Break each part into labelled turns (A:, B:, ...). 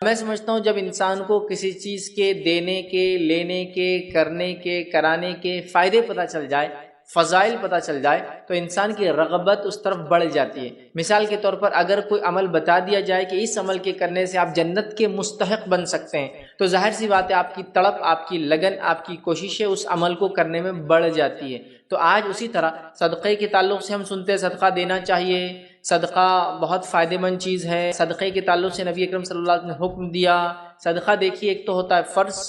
A: میں سمجھتا ہوں جب انسان کو کسی چیز کے دینے کے، لینے کے، کرنے کے، کرانے کے فائدے پتہ چل جائے، فضائل پتہ چل جائے، تو انسان کی رغبت اس طرف بڑھ جاتی ہے۔ مثال کے طور پر اگر کوئی عمل بتا دیا جائے کہ اس عمل کے کرنے سے آپ جنت کے مستحق بن سکتے ہیں، تو ظاہر سی بات ہے آپ کی تڑپ، آپ کی لگن، آپ کی کوششیں اس عمل کو کرنے میں بڑھ جاتی ہے۔ تو آج اسی طرح صدقے کے تعلق سے ہم سنتے ہیں صدقہ دینا چاہیے، صدقہ بہت فائدہ مند چیز ہے، صدقے کے تعلق سے نبی اکرم صلی اللہ علیہ وسلم نے حکم دیا۔ صدقہ دیکھیے ایک تو ہوتا ہے فرض،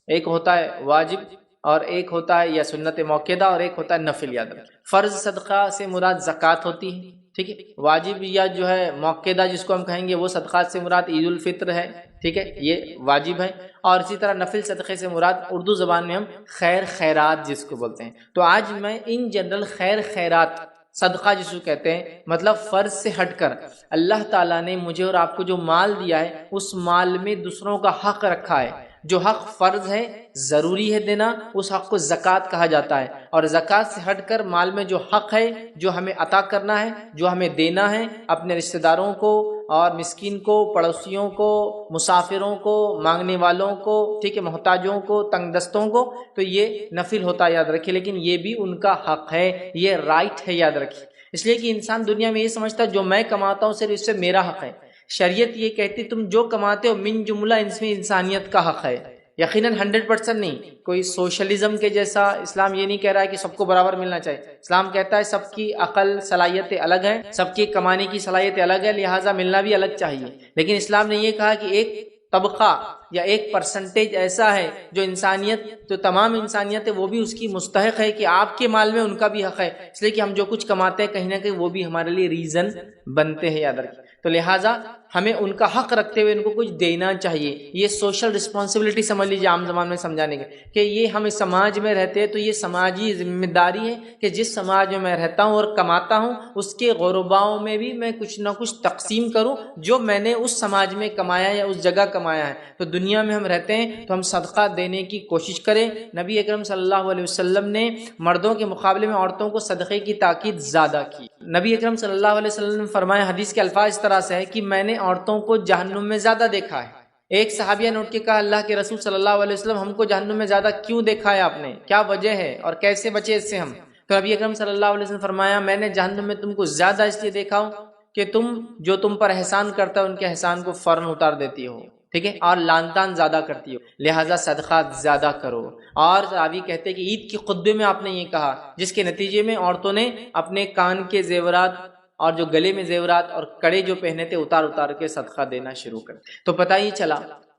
A: ایک ہوتا ہے واجب، اور ایک ہوتا ہے یا سنت موقدہ، اور ایک ہوتا ہے نفل۔ یاد رکھیں فرض صدقہ سے مراد زکوٰۃ ہوتی ہے، ٹھیک ہے۔ واجب یا جو ہے موقدہ جس کو ہم کہیں گے وہ صدقات سے مراد عید الفطر ہے، ٹھیک ہے، یہ واجب ہے۔ اور اسی طرح نفل صدقے سے مراد اردو زبان میں ہم خیر خیرات جس کو بولتے ہیں۔ تو آج میں ان جنرل خیر خیرات، صدقہ جس کو کہتے ہیں، مطلب فرض سے ہٹ کر اللہ تعالیٰ نے مجھے اور آپ کو جو مال دیا ہے اس مال میں دوسروں کا حق رکھا ہے۔ جو حق فرض ہے، ضروری ہے دینا، اس حق کو زکوٰۃ کہا جاتا ہے۔ اور زکوٰۃ سے ہٹ کر مال میں جو حق ہے، جو ہمیں عطا کرنا ہے، جو ہمیں دینا ہے اپنے رشتہ داروں کو اور مسکین کو، پڑوسیوں کو، مسافروں کو، مانگنے والوں کو، ٹھیک ہے، محتاجوں کو، تنگ دستوں کو، تو یہ نفل ہوتا ہے، یاد رکھیے۔ لیکن یہ بھی ان کا حق ہے، یہ رائٹ ہے، یاد رکھیے۔ اس لیے کہ انسان دنیا میں یہ سمجھتا ہے جو میں کماتا ہوں صرف اس سے میرا حق ہے۔ شریعت یہ کہتی تم جو کماتے ہو من جملہ اس میں انسانیت کا حق ہے، یقیناً 100% نہیں۔ کوئی سوشلزم کے جیسا اسلام یہ نہیں کہہ رہا ہے کہ سب کو برابر ملنا چاہیے۔ اسلام کہتا ہے سب کی عقل صلاحیتیں الگ ہیں، سب کی کمانے کی صلاحیتیں الگ ہے، لہٰذا ملنا بھی الگ چاہیے۔ لیکن اسلام نے یہ کہا کہ ایک طبقہ یا ایک پرسنٹیج ایسا ہے جو انسانیت، جو تمام انسانیت ہے، وہ بھی اس کی مستحق ہے کہ آپ کے مال میں ان کا بھی حق ہے، اس لیے کہ ہم جو کچھ کماتے ہیں کہیں نہ کہیں وہ بھی ہمارے لیے ریزن بنتے ہیں، یاد رکھیں۔ تو لہٰذا ہمیں ان کا حق رکھتے ہوئے ان کو کچھ دینا چاہیے۔ یہ سوشل رسپانسبلٹی سمجھ لیجیے عام زبان میں سمجھانے کے، کہ یہ ہم اس سماج میں رہتے ہیں تو یہ سماجی ذمہ داری ہے کہ جس سماج میں رہتا ہوں اور کماتا ہوں اس کے غرباؤں میں بھی میں کچھ نہ کچھ تقسیم کروں جو میں نے اس سماج میں کمایا یا اس جگہ کمایا ہے۔ تو دنیا میں ہم رہتے ہیں تو ہم صدقہ دینے کی کوشش کریں۔ نبی اکرم صلی اللہ علیہ وسلم نے مردوں کے مقابلے میں عورتوں کو صدقے کی تاکید زیادہ کی۔ نبی اکرم صلی اللہ علیہ وسلم نے فرمایا، حدیث کے الفاظ اس طرح سے ہے کہ میں نے عورتوں کو جہنم میں زیادہ دیکھا ہے۔ ایک صحابیہ نے اٹھ کے کہا، اللہ کے رسول صلی اللہ علیہ وسلم ہم کو جہنم میں زیادہ کیوں دیکھا ہے آپ نے؟ کیا وجہ ہے اور کیسے بچے اس سے ہم؟ تو نبی اکرم صلی اللہ علیہ وسلم فرمایا، میں نے جہنم میں تم کو زیادہ اس لیے دیکھا ہوں کہ تم جو تم پر احسان کرتا ہے ان کے احسان کو فوراً اتار دیتی ہو، ٹھیک ہے، اور لان تان زیادہ کرتی ہو، لہٰذا صدقات زیادہ کرو۔ اور راوی کہتے ہیں کہ عید کے خطبے میں آپ نے یہ کہا، جس کے نتیجے میں عورتوں نے اپنے کان کے زیورات اور جو گلے میں زیورات اور کڑے جو پہنے تھے اتار اتار کے صدقہ دینا شروع کر۔ تو پتہ ہی چلا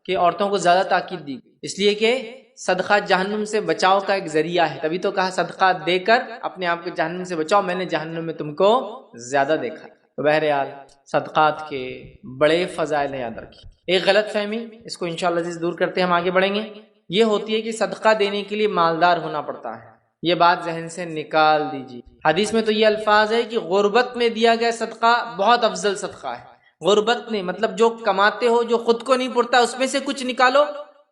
A: کہ عورتوں کو زیادہ تاکید دی، اس لیے کہ صدقہ جہنم سے بچاؤ کا ایک ذریعہ ہے، تبھی تو کہا صدقہ دے کر اپنے آپ کو جہنم سے بچاؤ، میں نے جہنم میں تم کو زیادہ دیکھا۔ تو بہرحال صدقات کے بڑے فضائل ہیں، یاد رکھیے۔ ایک غلط فہمی، اس کو انشاءاللہ عزیز دور کرتے ہم آگے بڑھیں گے، یہ ہوتی ہے کہ صدقہ دینے کے لیے مالدار ہونا پڑتا ہے۔ یہ بات ذہن سے نکال دیجیے۔ حدیث میں تو یہ الفاظ ہے کہ غربت میں دیا گیا صدقہ بہت افضل صدقہ ہے۔ غربت میں مطلب جو کماتے ہو، جو خود کو نہیں پڑتا، اس میں سے کچھ نکالو،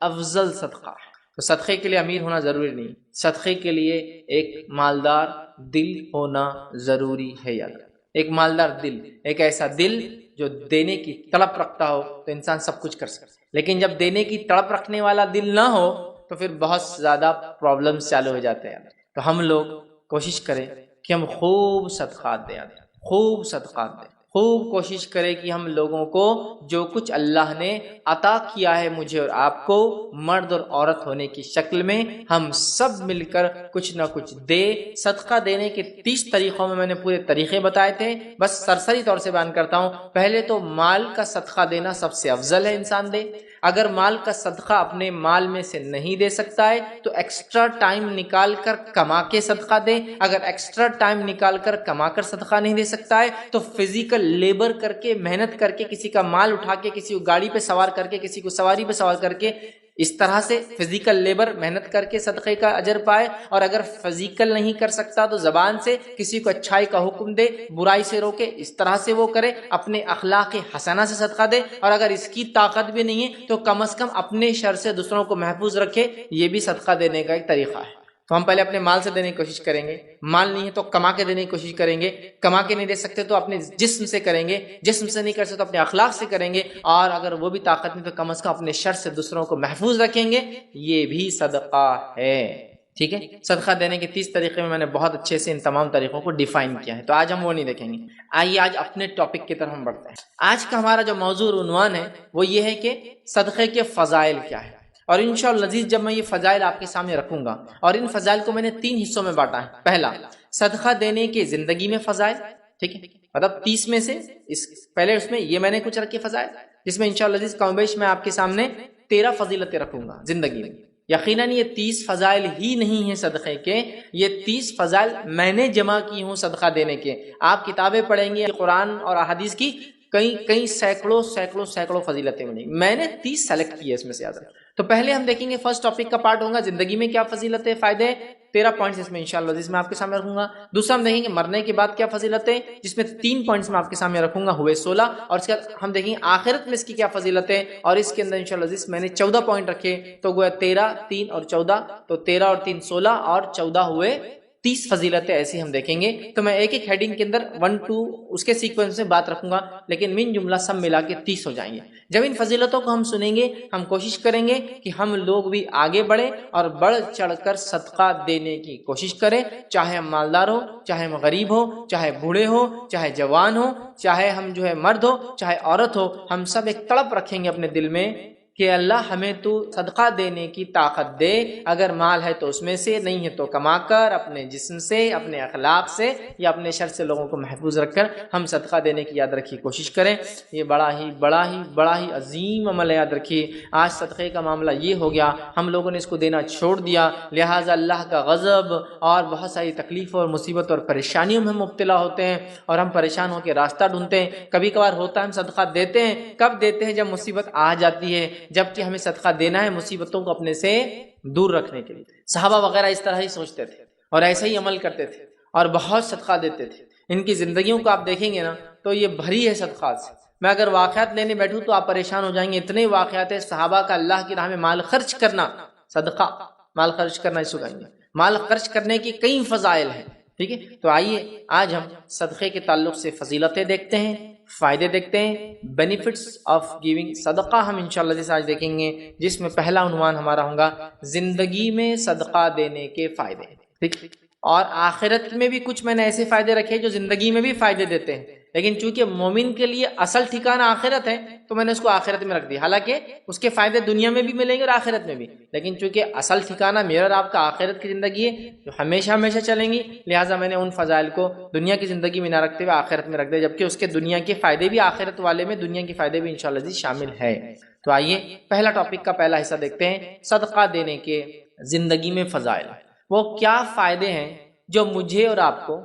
A: افضل صدقہ ہے۔ تو صدقے کے لیے امیر ہونا ضروری نہیں، صدقے کے لیے ایک مالدار دل ہونا ضروری ہے، یاد رکھیں۔ ایک مالدار دل، ایک ایسا دل جو دینے کی تڑپ رکھتا ہو تو انسان سب کچھ کر سکتا ہے، لیکن جب دینے کی تڑپ رکھنے والا دل نہ ہو تو پھر بہت زیادہ پرابلمز چالو ہو جاتے ہیں۔ تو ہم لوگ کوشش کریں کہ ہم خوب صدقات دیں، خوب صدقات دیں، خوب کوشش کریں کہ ہم لوگوں کو جو کچھ اللہ نے عطا کیا ہے مجھے اور آپ کو، مرد اور عورت ہونے کی شکل میں، ہم سب مل کر کچھ نہ کچھ دے۔ صدقہ دینے کے 30 طریقوں میں نے پورے طریقے بتائے تھے، بس سرسری طور سے بیان کرتا ہوں۔ پہلے تو مال کا صدقہ دینا سب سے افضل ہے، انسان دے۔ اگر مال کا صدقہ اپنے مال میں سے نہیں دے سکتا ہے تو ایکسٹرا ٹائم نکال کر کما کے صدقہ دے۔ اگر ایکسٹرا ٹائم نکال کر کما کر صدقہ نہیں دے سکتا ہے تو فزیکل لیبر کر کے، محنت کر کے، کسی کا مال اٹھا کے، کسی کو گاڑی پہ سوار کر کے، کسی کو سواری پہ سوار کر کے، اس طرح سے فزیکل لیبر محنت کر کے صدقے کا اجر پائے۔ اور اگر فزیکل نہیں کر سکتا تو زبان سے کسی کو اچھائی کا حکم دے، برائی سے روکے، اس طرح سے وہ کرے، اپنے اخلاق حسنہ سے صدقہ دے۔ اور اگر اس کی طاقت بھی نہیں ہے تو کم از کم اپنے شر سے دوسروں کو محفوظ رکھے، یہ بھی صدقہ دینے کا ایک طریقہ ہے۔ تو ہم پہلے اپنے مال سے دینے کی کوشش کریں گے، مال نہیں ہے تو کما کے دینے کی کوشش کریں گے، کما کے نہیں دے سکتے تو اپنے جسم سے کریں گے، جسم سے نہیں کر سکتے تو اپنے اخلاق سے کریں گے، اور اگر وہ بھی طاقت نہیں تو کم از کم اپنے شر سے دوسروں کو محفوظ رکھیں گے، یہ بھی صدقہ ہے۔ ٹھیک ہے، صدقہ دینے کے 30 طریقے میں نے بہت اچھے سے ان تمام طریقوں کو ڈیفائن کیا ہے، تو آج ہم وہ نہیں دیکھیں گے۔ آئیے آج اپنے ٹاپک کی طرف ہم بڑھتے ہیں۔ آج کا ہمارا جو موضوع عنوان ہے وہ یہ ہے کہ صدقے کے فضائل کیا ہے، اور انشاءاللہ عزیز جب میں یہ فضائل آپ کے سامنے رکھوں گا، اور ان فضائل کو میں نے 3 حصوں میں بانٹا ہے۔ پہلا، صدقہ دینے کے زندگی میں فضائل، ٹھیک ہے، مطلب 30 میں سے پہلے اس میں یہ میں نے کچھ رکھے فضائل، جس میں انشاءاللہ عزیز کم بیش میں آپ کے سامنے 13 فضیلتیں رکھوں گا زندگی میں۔ یقیناً یہ 30 فضائل ہی نہیں ہیں صدقے کے، یہ 30 فضائل میں نے جمع کی ہوں صدقہ دینے کے۔ آپ کتابیں پڑھیں گے قرآن اور احادیث کی، کئی سینکڑوں فضیلتیں ملیں گی، میں نے 30 سلیکٹ کی ہے اس میں سے زیادہ۔ تو پہلے ہم دیکھیں گے فرسٹ ٹاپک کا پارٹ ہوگا زندگی میں کیا فضیلتیں، فائدے، 13 پوائنٹس اس میں انشاءاللہ جس میں آپ کے سامنے رکھوں گا۔ دوسرا ہم دیکھیں گے مرنے کے بعد کیا فضیلتیں، جس میں 3 پوائنٹس میں آپ کے سامنے رکھوں گا، ہوئے 16، اور اس کے بعد ہم دیکھیں گے آخرت میں اس کی کیا فضیلتیں، اور اس کے اندر انشاءاللہ جس میں نے 14 پوائنٹ رکھے، تو گویا 13، 3 اور 14، تو 13 اور 3 16 اور 14 ہوئے 30 فضیلتیں ایسی ہم دیکھیں گے۔ تو میں ایک ایک ہیڈنگ کے اندر 1 2 اس کے سیکوینس میں بات رکھوں گا، لیکن من جملہ سب ملا کے 30 ہو جائیں گے۔ جب ان فضیلتوں کو ہم سنیں گے، ہم کوشش کریں گے کہ ہم لوگ بھی آگے بڑھیں اور بڑھ چڑھ کر صدقہ دینے کی کوشش کریں، چاہے ہم مالدار ہو، چاہے ہم غریب ہو، چاہے بوڑھے ہو، چاہے جوان ہو، چاہے ہم مرد ہو، چاہے عورت ہو، ہم سب ایک تڑپ رکھیں گے اپنے دل میں کہ اللہ ہمیں تو صدقہ دینے کی طاقت دے، اگر مال ہے تو اس میں سے، نہیں ہے تو کما کر، اپنے جسم سے، اپنے اخلاق سے، یا اپنے شر سے لوگوں کو محفوظ رکھ کر ہم صدقہ دینے کی یاد رکھی کوشش کریں۔ یہ بڑا ہی عظیم عمل ہے، یاد رکھیے۔ آج صدقے کا معاملہ یہ ہو گیا، ہم لوگوں نے اس کو دینا چھوڑ دیا، لہٰذا اللہ کا غضب اور بہت ساری تکلیفوں اور مصیبت اور پریشانیوں میں ہم مبتلا ہوتے ہیں، اور ہم پریشان ہو کے راستہ ڈھونڈتے ہیں۔ کبھی کبھار ہوتا ہے ہم صدقہ دیتے ہیں، کب دیتے ہیں؟ جب مصیبت آ جاتی ہے، جبکہ ہمیں صدقہ دینا ہے مصیبتوں کو اپنے سے دور رکھنے کے لیے۔ صحابہ وغیرہ اس طرح ہی سوچتے تھے اور ایسے ہی عمل کرتے تھے اور بہت صدقہ دیتے تھے۔ ان کی زندگیوں کو آپ دیکھیں گے نا تو یہ بھری ہے صدقات سے۔ میں اگر واقعات لینے بیٹھوں تو آپ پریشان ہو جائیں گے، اتنے واقعات ہیں صحابہ کا اللہ کی راہ میں مال خرچ کرنا، صدقہ مال خرچ کرنا، اس کو کہیں گے مال خرچ کرنے کی کئی فضائل ہیں۔ ٹھیک ہے، تو آئیے آج ہم صدقے کے تعلق سے فضیلتیں دیکھتے ہیں، فائدے دیکھتے ہیں، بینیفٹس آف گیونگ صدقہ ہم انشاءاللہ جیسے آج دیکھیں گے، جس میں پہلا عنوان ہمارا ہوگا زندگی میں صدقہ دینے کے فائدے۔ ٹھیک، اور آخرت میں بھی کچھ میں نے ایسے فائدے رکھے جو زندگی میں بھی فائدے دیتے ہیں، لیکن چونکہ مومن کے لیے اصل ٹھکانہ آخرت ہے تو میں نے اس کو آخرت میں رکھ دیا، حالانکہ اس کے فائدے دنیا میں بھی ملیں گے اور آخرت میں بھی، لیکن چونکہ اصل ٹھکانہ میرا اور آپ کا آخرت کی زندگی ہے جو ہمیشہ چلیں گی، لہٰذا میں نے ان فضائل کو دنیا کی زندگی میں نہ رکھتے ہوئے آخرت میں رکھ دیا، جبکہ اس کے دنیا کے فائدے بھی آخرت والے میں دنیا کے فائدے بھی انشاءاللہ جی شامل ہے۔ تو آئیے پہلا ٹاپک کا پہلا حصہ دیکھتے ہیں، صدقہ دینے کے زندگی میں فضائل۔ وہ کیا فائدے ہیں جو مجھے اور آپ کو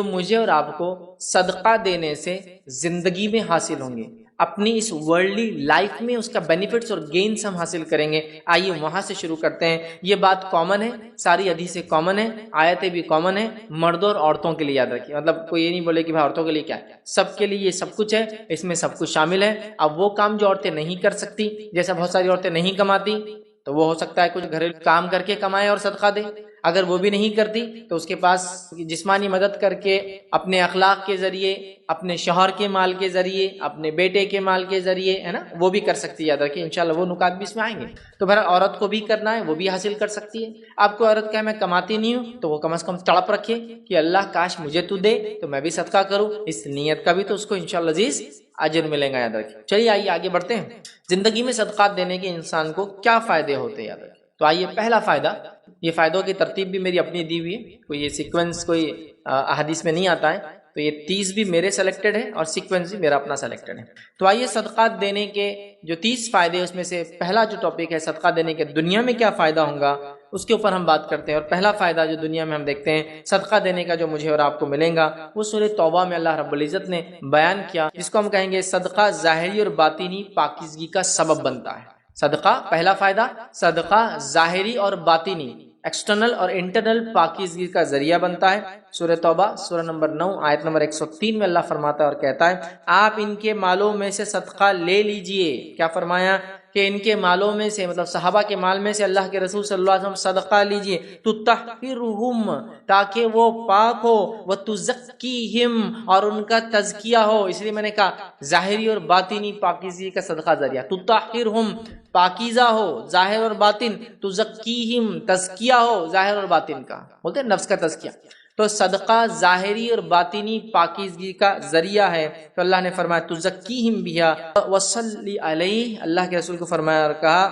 A: مجھے اور آپ کو صدقہ دینے سے زندگی میں حاصل ہوں گے، اپنی اس ورلڈلی لائف میں اس کا بینیفٹس اور گینز ہم حاصل کریں گے۔ آئیے وہاں سے شروع کرتے ہیں۔ یہ بات کامن ہے، ساری حدیثیں کامن ہیں، آیتیں بھی کامن ہیں، مردوں اور عورتوں کے لیے یاد رکھیے، مطلب کوئی یہ نہیں بولے کہ بھائی عورتوں کے لیے کیا ہے، سب کے لیے یہ سب کچھ ہے، اس میں سب کچھ شامل ہے۔ اب وہ کام جو عورتیں نہیں کر سکتی، جیسا بہت ساری عورتیں نہیں کماتی، تو وہ ہو سکتا ہے کچھ گھریلو کام کر کے کمائے اور صدقہ دے، اگر وہ بھی نہیں کرتی تو اس کے پاس جسمانی مدد کر کے اپنے اخلاق کے ذریعے، اپنے شوہر کے مال کے ذریعے، اپنے بیٹے کے مال کے ذریعے، ہے نا، وہ بھی کر سکتی ہے۔ یاد رکھیں انشاءاللہ وہ نکات بھی اس میں آئیں گے۔ تو بہرحال عورت کو بھی کرنا ہے، وہ بھی حاصل کر سکتی ہے۔ آپ کو عورت کہے میں کماتی نہیں ہوں تو وہ کم از کم تڑپ رکھے کہ اللہ کاش مجھے تو دے تو میں بھی صدقہ کروں، اس نیت کا بھی تو اس کو انشاءاللہ عزیز اجر ملے گا، یاد رکھیں۔ چلیے آئیے آگے بڑھتے ہیں، زندگی میں صدقات دینے کے انسان کو کیا فائدے ہوتے ہیں، یاد رکھیں۔ تو آئیے پہلا فائدہ، یہ فائدوں کی ترتیب بھی میری اپنی دی ہوئی ہے، کوئی یہ سیکوینس کوئی احادیث میں نہیں آتا ہے، تو یہ 30 بھی میرے سلیکٹڈ ہے اور سیکوینس بھی میرا اپنا سلیکٹڈ ہے۔ تو آئیے صدقات دینے کے جو 30 فائدے، اس میں سے پہلا جو ٹاپک ہے صدقہ دینے کے دنیا میں کیا فائدہ ہوگا، اس کے اوپر ہم بات کرتے ہیں۔ اور پہلا فائدہ جو دنیا میں ہم دیکھتے ہیں صدقہ دینے کا جو مجھے اور آپ کو ملے گا، وہ سورہ توبہ میں اللہ رب العزت نے بیان کیا، جس کو ہم کہیں گے صدقہ ظاہری اور باطنی پاکیزگی کا سبب بنتا ہے۔ صدقہ، پہلا فائدہ، صدقہ ظاہری اور باطنی، ایکسٹرنل اور انٹرنل پاکیزگی کا ذریعہ بنتا ہے۔ سورہ توبہ سورہ نمبر 9 آیت نمبر 103 میں اللہ فرماتا ہے اور کہتا ہے، آپ ان کے مالوں میں سے صدقہ لے لیجئے، کیا فرمایا، کہ ان کے مالوں میں سے مطلب صحابہ کے مال میں سے اللہ کے رسول صلی اللہ علیہ وسلم صدقہ لیجئے تطہرہم تاکہ وہ پاک ہو وتزکیہم اور ان کا تزکیہ ہو. اس لیے میں نے کہا ظاہری اور باطنی پاکیزگی کا صدقہ ذریعہ. تطہرہم پاکیزہ ہو ظاہر اور باطن، تزکیہم تزکیہ ہو ظاہر اور باطن کا، بولتے ہیں نفس کا تزکیہ. تو صدقہ ظاہری اور باطنی پاکیزگی کا ذریعہ ہے. تو اللہ نے فرمایا تزکیہم بہا وصلی علیہ، اللہ کے رسول کو فرمایا اور کہا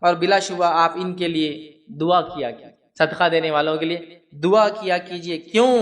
A: اور بلا شبہ آپ ان کے لیے دعا کیا کیجیے، صدقہ دینے والوں کے لیے دعا کیا کیجیے. کیوں؟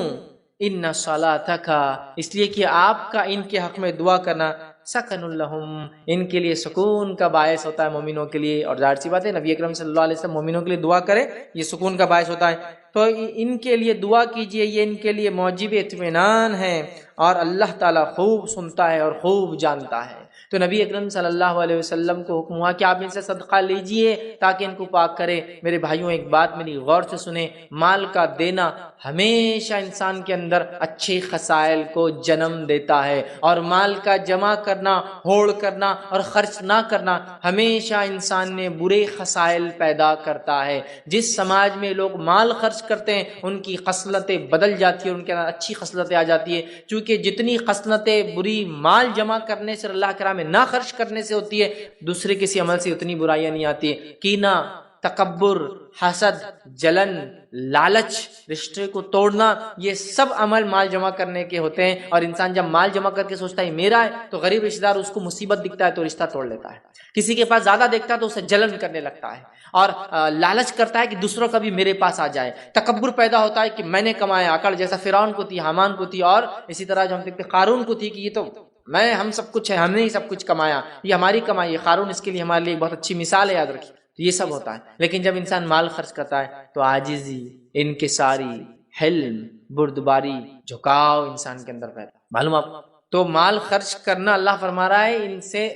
A: ان صلاتک، اس لیے کہ آپ کا ان کے حق میں دعا کرنا سکن لہم، ان کے لیے سکون کا باعث ہوتا ہے مومنوں کے لیے. اور ظاہر سی بات ہے نبی اکرم صلی اللہ علیہ وسلم مومنوں کے لیے دعا کرے یہ سکون کا باعث ہوتا ہے. تو ان کے لیے دعا کیجئے، یہ ان کے لیے موجب اطمینان ہے اور اللہ تعالیٰ خوب سنتا ہے اور خوب جانتا ہے. تو نبی اکرم صلی اللہ علیہ وسلم کو حکم ہوا کہ آپ ان سے صدقہ لیجئے تاکہ ان کو پاک کرے. میرے بھائیوں ایک بات میری غور سے سنیں، مال کا دینا ہمیشہ انسان کے اندر اچھے خصائل کو جنم دیتا ہے، اور مال کا جمع کرنا، ہوڑ کرنا اور خرچ نہ کرنا ہمیشہ انسان میں برے خصائل پیدا کرتا ہے. جس سماج میں لوگ مال خرچ کرتے ہیں ان کی خصلتیں بدل جاتی ہیں، ان کے اندر اچھی خصلتیں آ جاتی ہیں. چونکہ جتنی خصلتیں بری مال جمع کرنے سے اللہ کے راہ میں نہ خرچ کرنے سے ہوتی ہے، دوسرے کسی عمل سے اتنی برائیاں نہیں آتی ہیں. کینہ، تکبر، حسد، جلن، لالچ، رشتے کو توڑنا، یہ سب عمل مال جمع کرنے کے ہوتے ہیں. اور انسان جب مال جمع کر کے سوچتا ہے میرا ہے تو غریب رشتہ دار اس کو مصیبت دکھتا ہے تو رشتہ توڑ لیتا ہے. کسی کے پاس زیادہ دیکھتا ہے تو اسے جلن کرنے لگتا ہے اور لالچ کرتا ہے کہ دوسروں کا بھی میرے پاس آ جائے. تکبر پیدا ہوتا ہے کہ میں نے کمایا، اکڑ جیسا فرعون کو تھی، حامان کو تھی، اور اسی طرح جو ہم دیکھتے قارون کو تھی کہ یہ تو ہم سب کچھ ہے، ہم نے ہی سب کچھ کمایا، یہ ہماری کمائی ہے. قارون اس کے لیے ہمارے لیے بہت اچھی مثال ہے، یاد رکھیے. تو یہ سب ہوتا ہے. لیکن جب انسان مال خرچ کرتا ہے تو عاجزی، انکساری، حلم، بردباری، جھکاؤ انسان کے اندر پیدا. معلوم آپ؟ تو مال خرچ کرنا اللہ فرما رہا ہے ان سے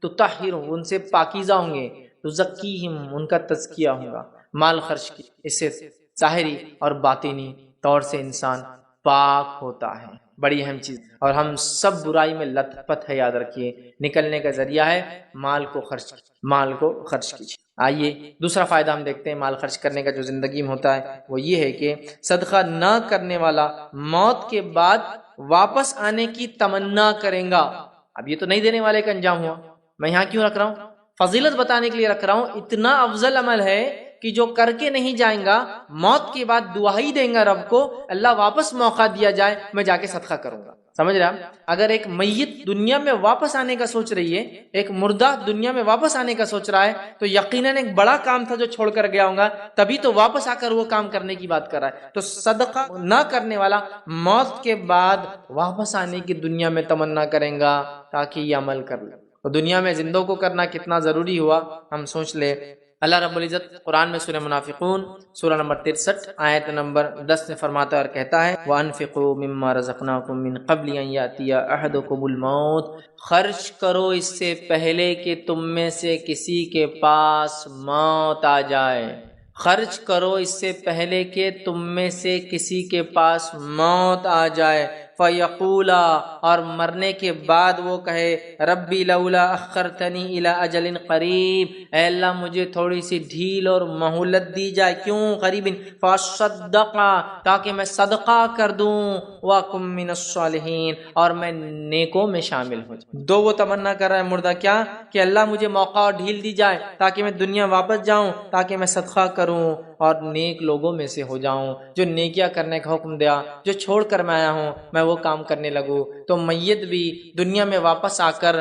A: تطہرہم، ان سے پاکیزہ ہوں گے، تزکیہم ان کا تزکیہ ہوگا مال خرچ کی. اس سے ظاہری اور باطنی طور سے انسان پاک ہوتا ہے. بڑی اہم چیز، اور ہم سب برائی میں لت پت ہے، یاد رکھیے. نکلنے کا ذریعہ ہے مال کو خرچ کیجیے. آئیے دوسرا فائدہ ہم دیکھتے ہیں مال خرچ کرنے کا جو زندگی میں ہوتا ہے، وہ یہ ہے کہ صدقہ نہ کرنے والا موت کے بعد واپس آنے کی تمنا کرے گا. اب یہ تو نہیں دینے والے کا انجام ہوا، میں یہاں کیوں رکھ رہا ہوں؟ فضیلت بتانے کے لیے رکھ رہا ہوں. اتنا افضل عمل ہے کہ جو کر کے نہیں جائیں گا، موت کے بعد دعا ہی دیں گا رب کو، اللہ واپس موقع دیا جائے میں جا کے صدقہ کروں گا. سمجھ رہے ہیں؟ اگر ایک میت دنیا میں واپس آنے کا سوچ رہی ہے، ایک مردہ دنیا میں واپس آنے کا سوچ رہا ہے، تو یقیناً ایک بڑا کام تھا جو چھوڑ کر گیا ہوں گا، تبھی تو واپس آ کر وہ کام کرنے کی بات کر رہا ہے. تو صدقہ نہ کرنے والا موت کے بعد واپس آنے کی دنیا میں تمنا کریں گا تاکہ یہ عمل کر لے. تو دنیا میں زندوں کو کرنا کتنا ضروری ہوا ہم سوچ لیں. اللہ رب العزت قرآن میں سورہ منافقون سورہ نمبر 63 آیت نمبر 10 میں فرماتا ہے اور کہتا ہے وَأَنفِقُوا مِمَّا رَزَقْنَاكُم مِّن قَبْلِ أَن يَأْتِيَ أَحَدَكُمُ الْمَوْتُ، خرچ کرو اس سے پہلے کہ تم میں سے کسی کے پاس موت آ جائے. خرچ کرو اس سے پہلے کہ تم میں سے کسی کے پاس موت آ جائے. فَيَقُولَ، اور مرنے کے بعد وہ کہے ربی لولا اخرتنی الی اجل قریب، اے اللہ مجھے تھوڑی سی ڈھیل اور مہلت دی جائے. کیوں قریب؟ فاصدق، تاکہ میں صدقہ کر دوں، واکم من الصالحین، اور میں نیکوں میں شامل ہو جاؤں. دو وہ تمنا کر رہا ہے مردہ، کیا کہ اللہ مجھے موقع اور ڈھیل دی جائے تاکہ میں دنیا واپس جاؤں، تاکہ میں صدقہ کروں اور نیک لوگوں میں سے ہو جاؤں، جو نیکیاں کرنے کا حکم دیا، جو چھوڑ کر میں آیا ہوں میں وہ کام کرنے لگوں. تو میت بھی دنیا میں واپس آ کر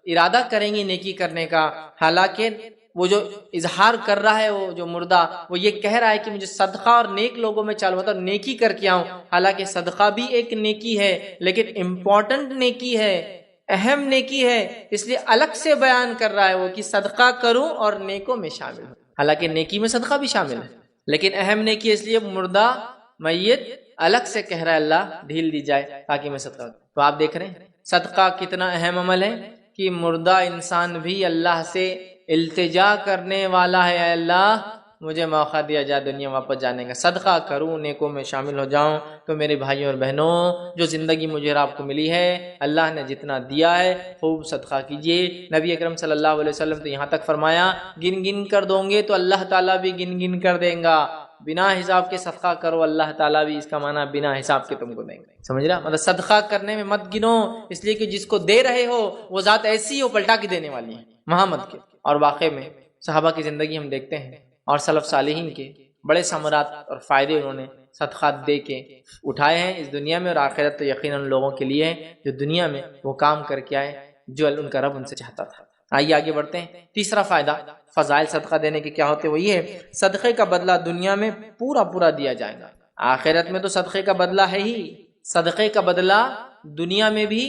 A: ارادہ کریں گی نیکی کرنے کا، حالانکہ وہ جو اظہار کر رہا ہے وہ جو مردہ، وہ یہ کہہ رہا ہے کہ مجھے صدقہ اور نیک لوگوں میں چالو ہوتا ہے، نیکی کر کے آؤں. حالانکہ صدقہ بھی ایک نیکی ہے، لیکن امپورٹنٹ نیکی ہے، اہم نیکی ہے، اس لیے الگ سے بیان کر رہا ہے وہ کہ صدقہ کروں اور نیکوں میں شامل ہوں. حالانکہ نیکی میں صدقہ بھی شامل ہے، لیکن اہم نیکی اس لیے مردہ میت الگ سے کہہ رہا ہے اللہ ڈھیل دی جائے تاکہ میں صدقہ. تو آپ دیکھ رہے ہیں صدقہ کتنا اہم عمل ہے کہ مردہ انسان بھی اللہ سے التجا کرنے والا ہے، اے اللہ مجھے موقع دیا جائے دنیا واپس جانے کا، صدقہ کروں، نیکوں میں شامل ہو جاؤں، تو میرے بھائیوں اور بہنوں جو زندگی مجھے اور آپ کو ملی ہے، اللہ نے جتنا دیا ہے خوب صدقہ کیجیے۔ نبی اکرم صلی اللہ علیہ وسلم تو یہاں تک فرمایا گن گن کر دوں گے تو اللہ تعالیٰ بھی گن گن کر دیں گا، بنا حساب کے صدقہ کرو اللہ تعالیٰ بھی، اس کا معنی بنا حساب کے تم کو دیں گے، سمجھ رہا؟ مطلب صدقہ کرنے میں مت گنو، اس لیے کہ جس کو دے رہے ہو وہ ذات ایسی ہو پلٹا کے دینے والی ہے، وہاں مت کے۔ اور واقع میں صحابہ کی زندگی ہم دیکھتے ہیں اور سلف صالحین کے بڑے ثمرات اور فائدے انہوں نے صدقات دے کے اٹھائے ہیں اس دنیا میں، اور آخرت تو یقیناً ان لوگوں کے لیے ہے جو دنیا میں وہ کام کر کے آئے جو ان کا رب ان سے چاہتا تھا۔ آئیے آگے بڑھتے ہیں۔ تیسرا فائدہ فضائل صدقہ دینے کے کیا ہوتے وہ یہ ہے، صدقے کا بدلہ دنیا میں پورا دیا جائے گا، آخرت میں تو صدقے کا بدلہ ہے ہی، صدقے کا بدلہ دنیا میں بھی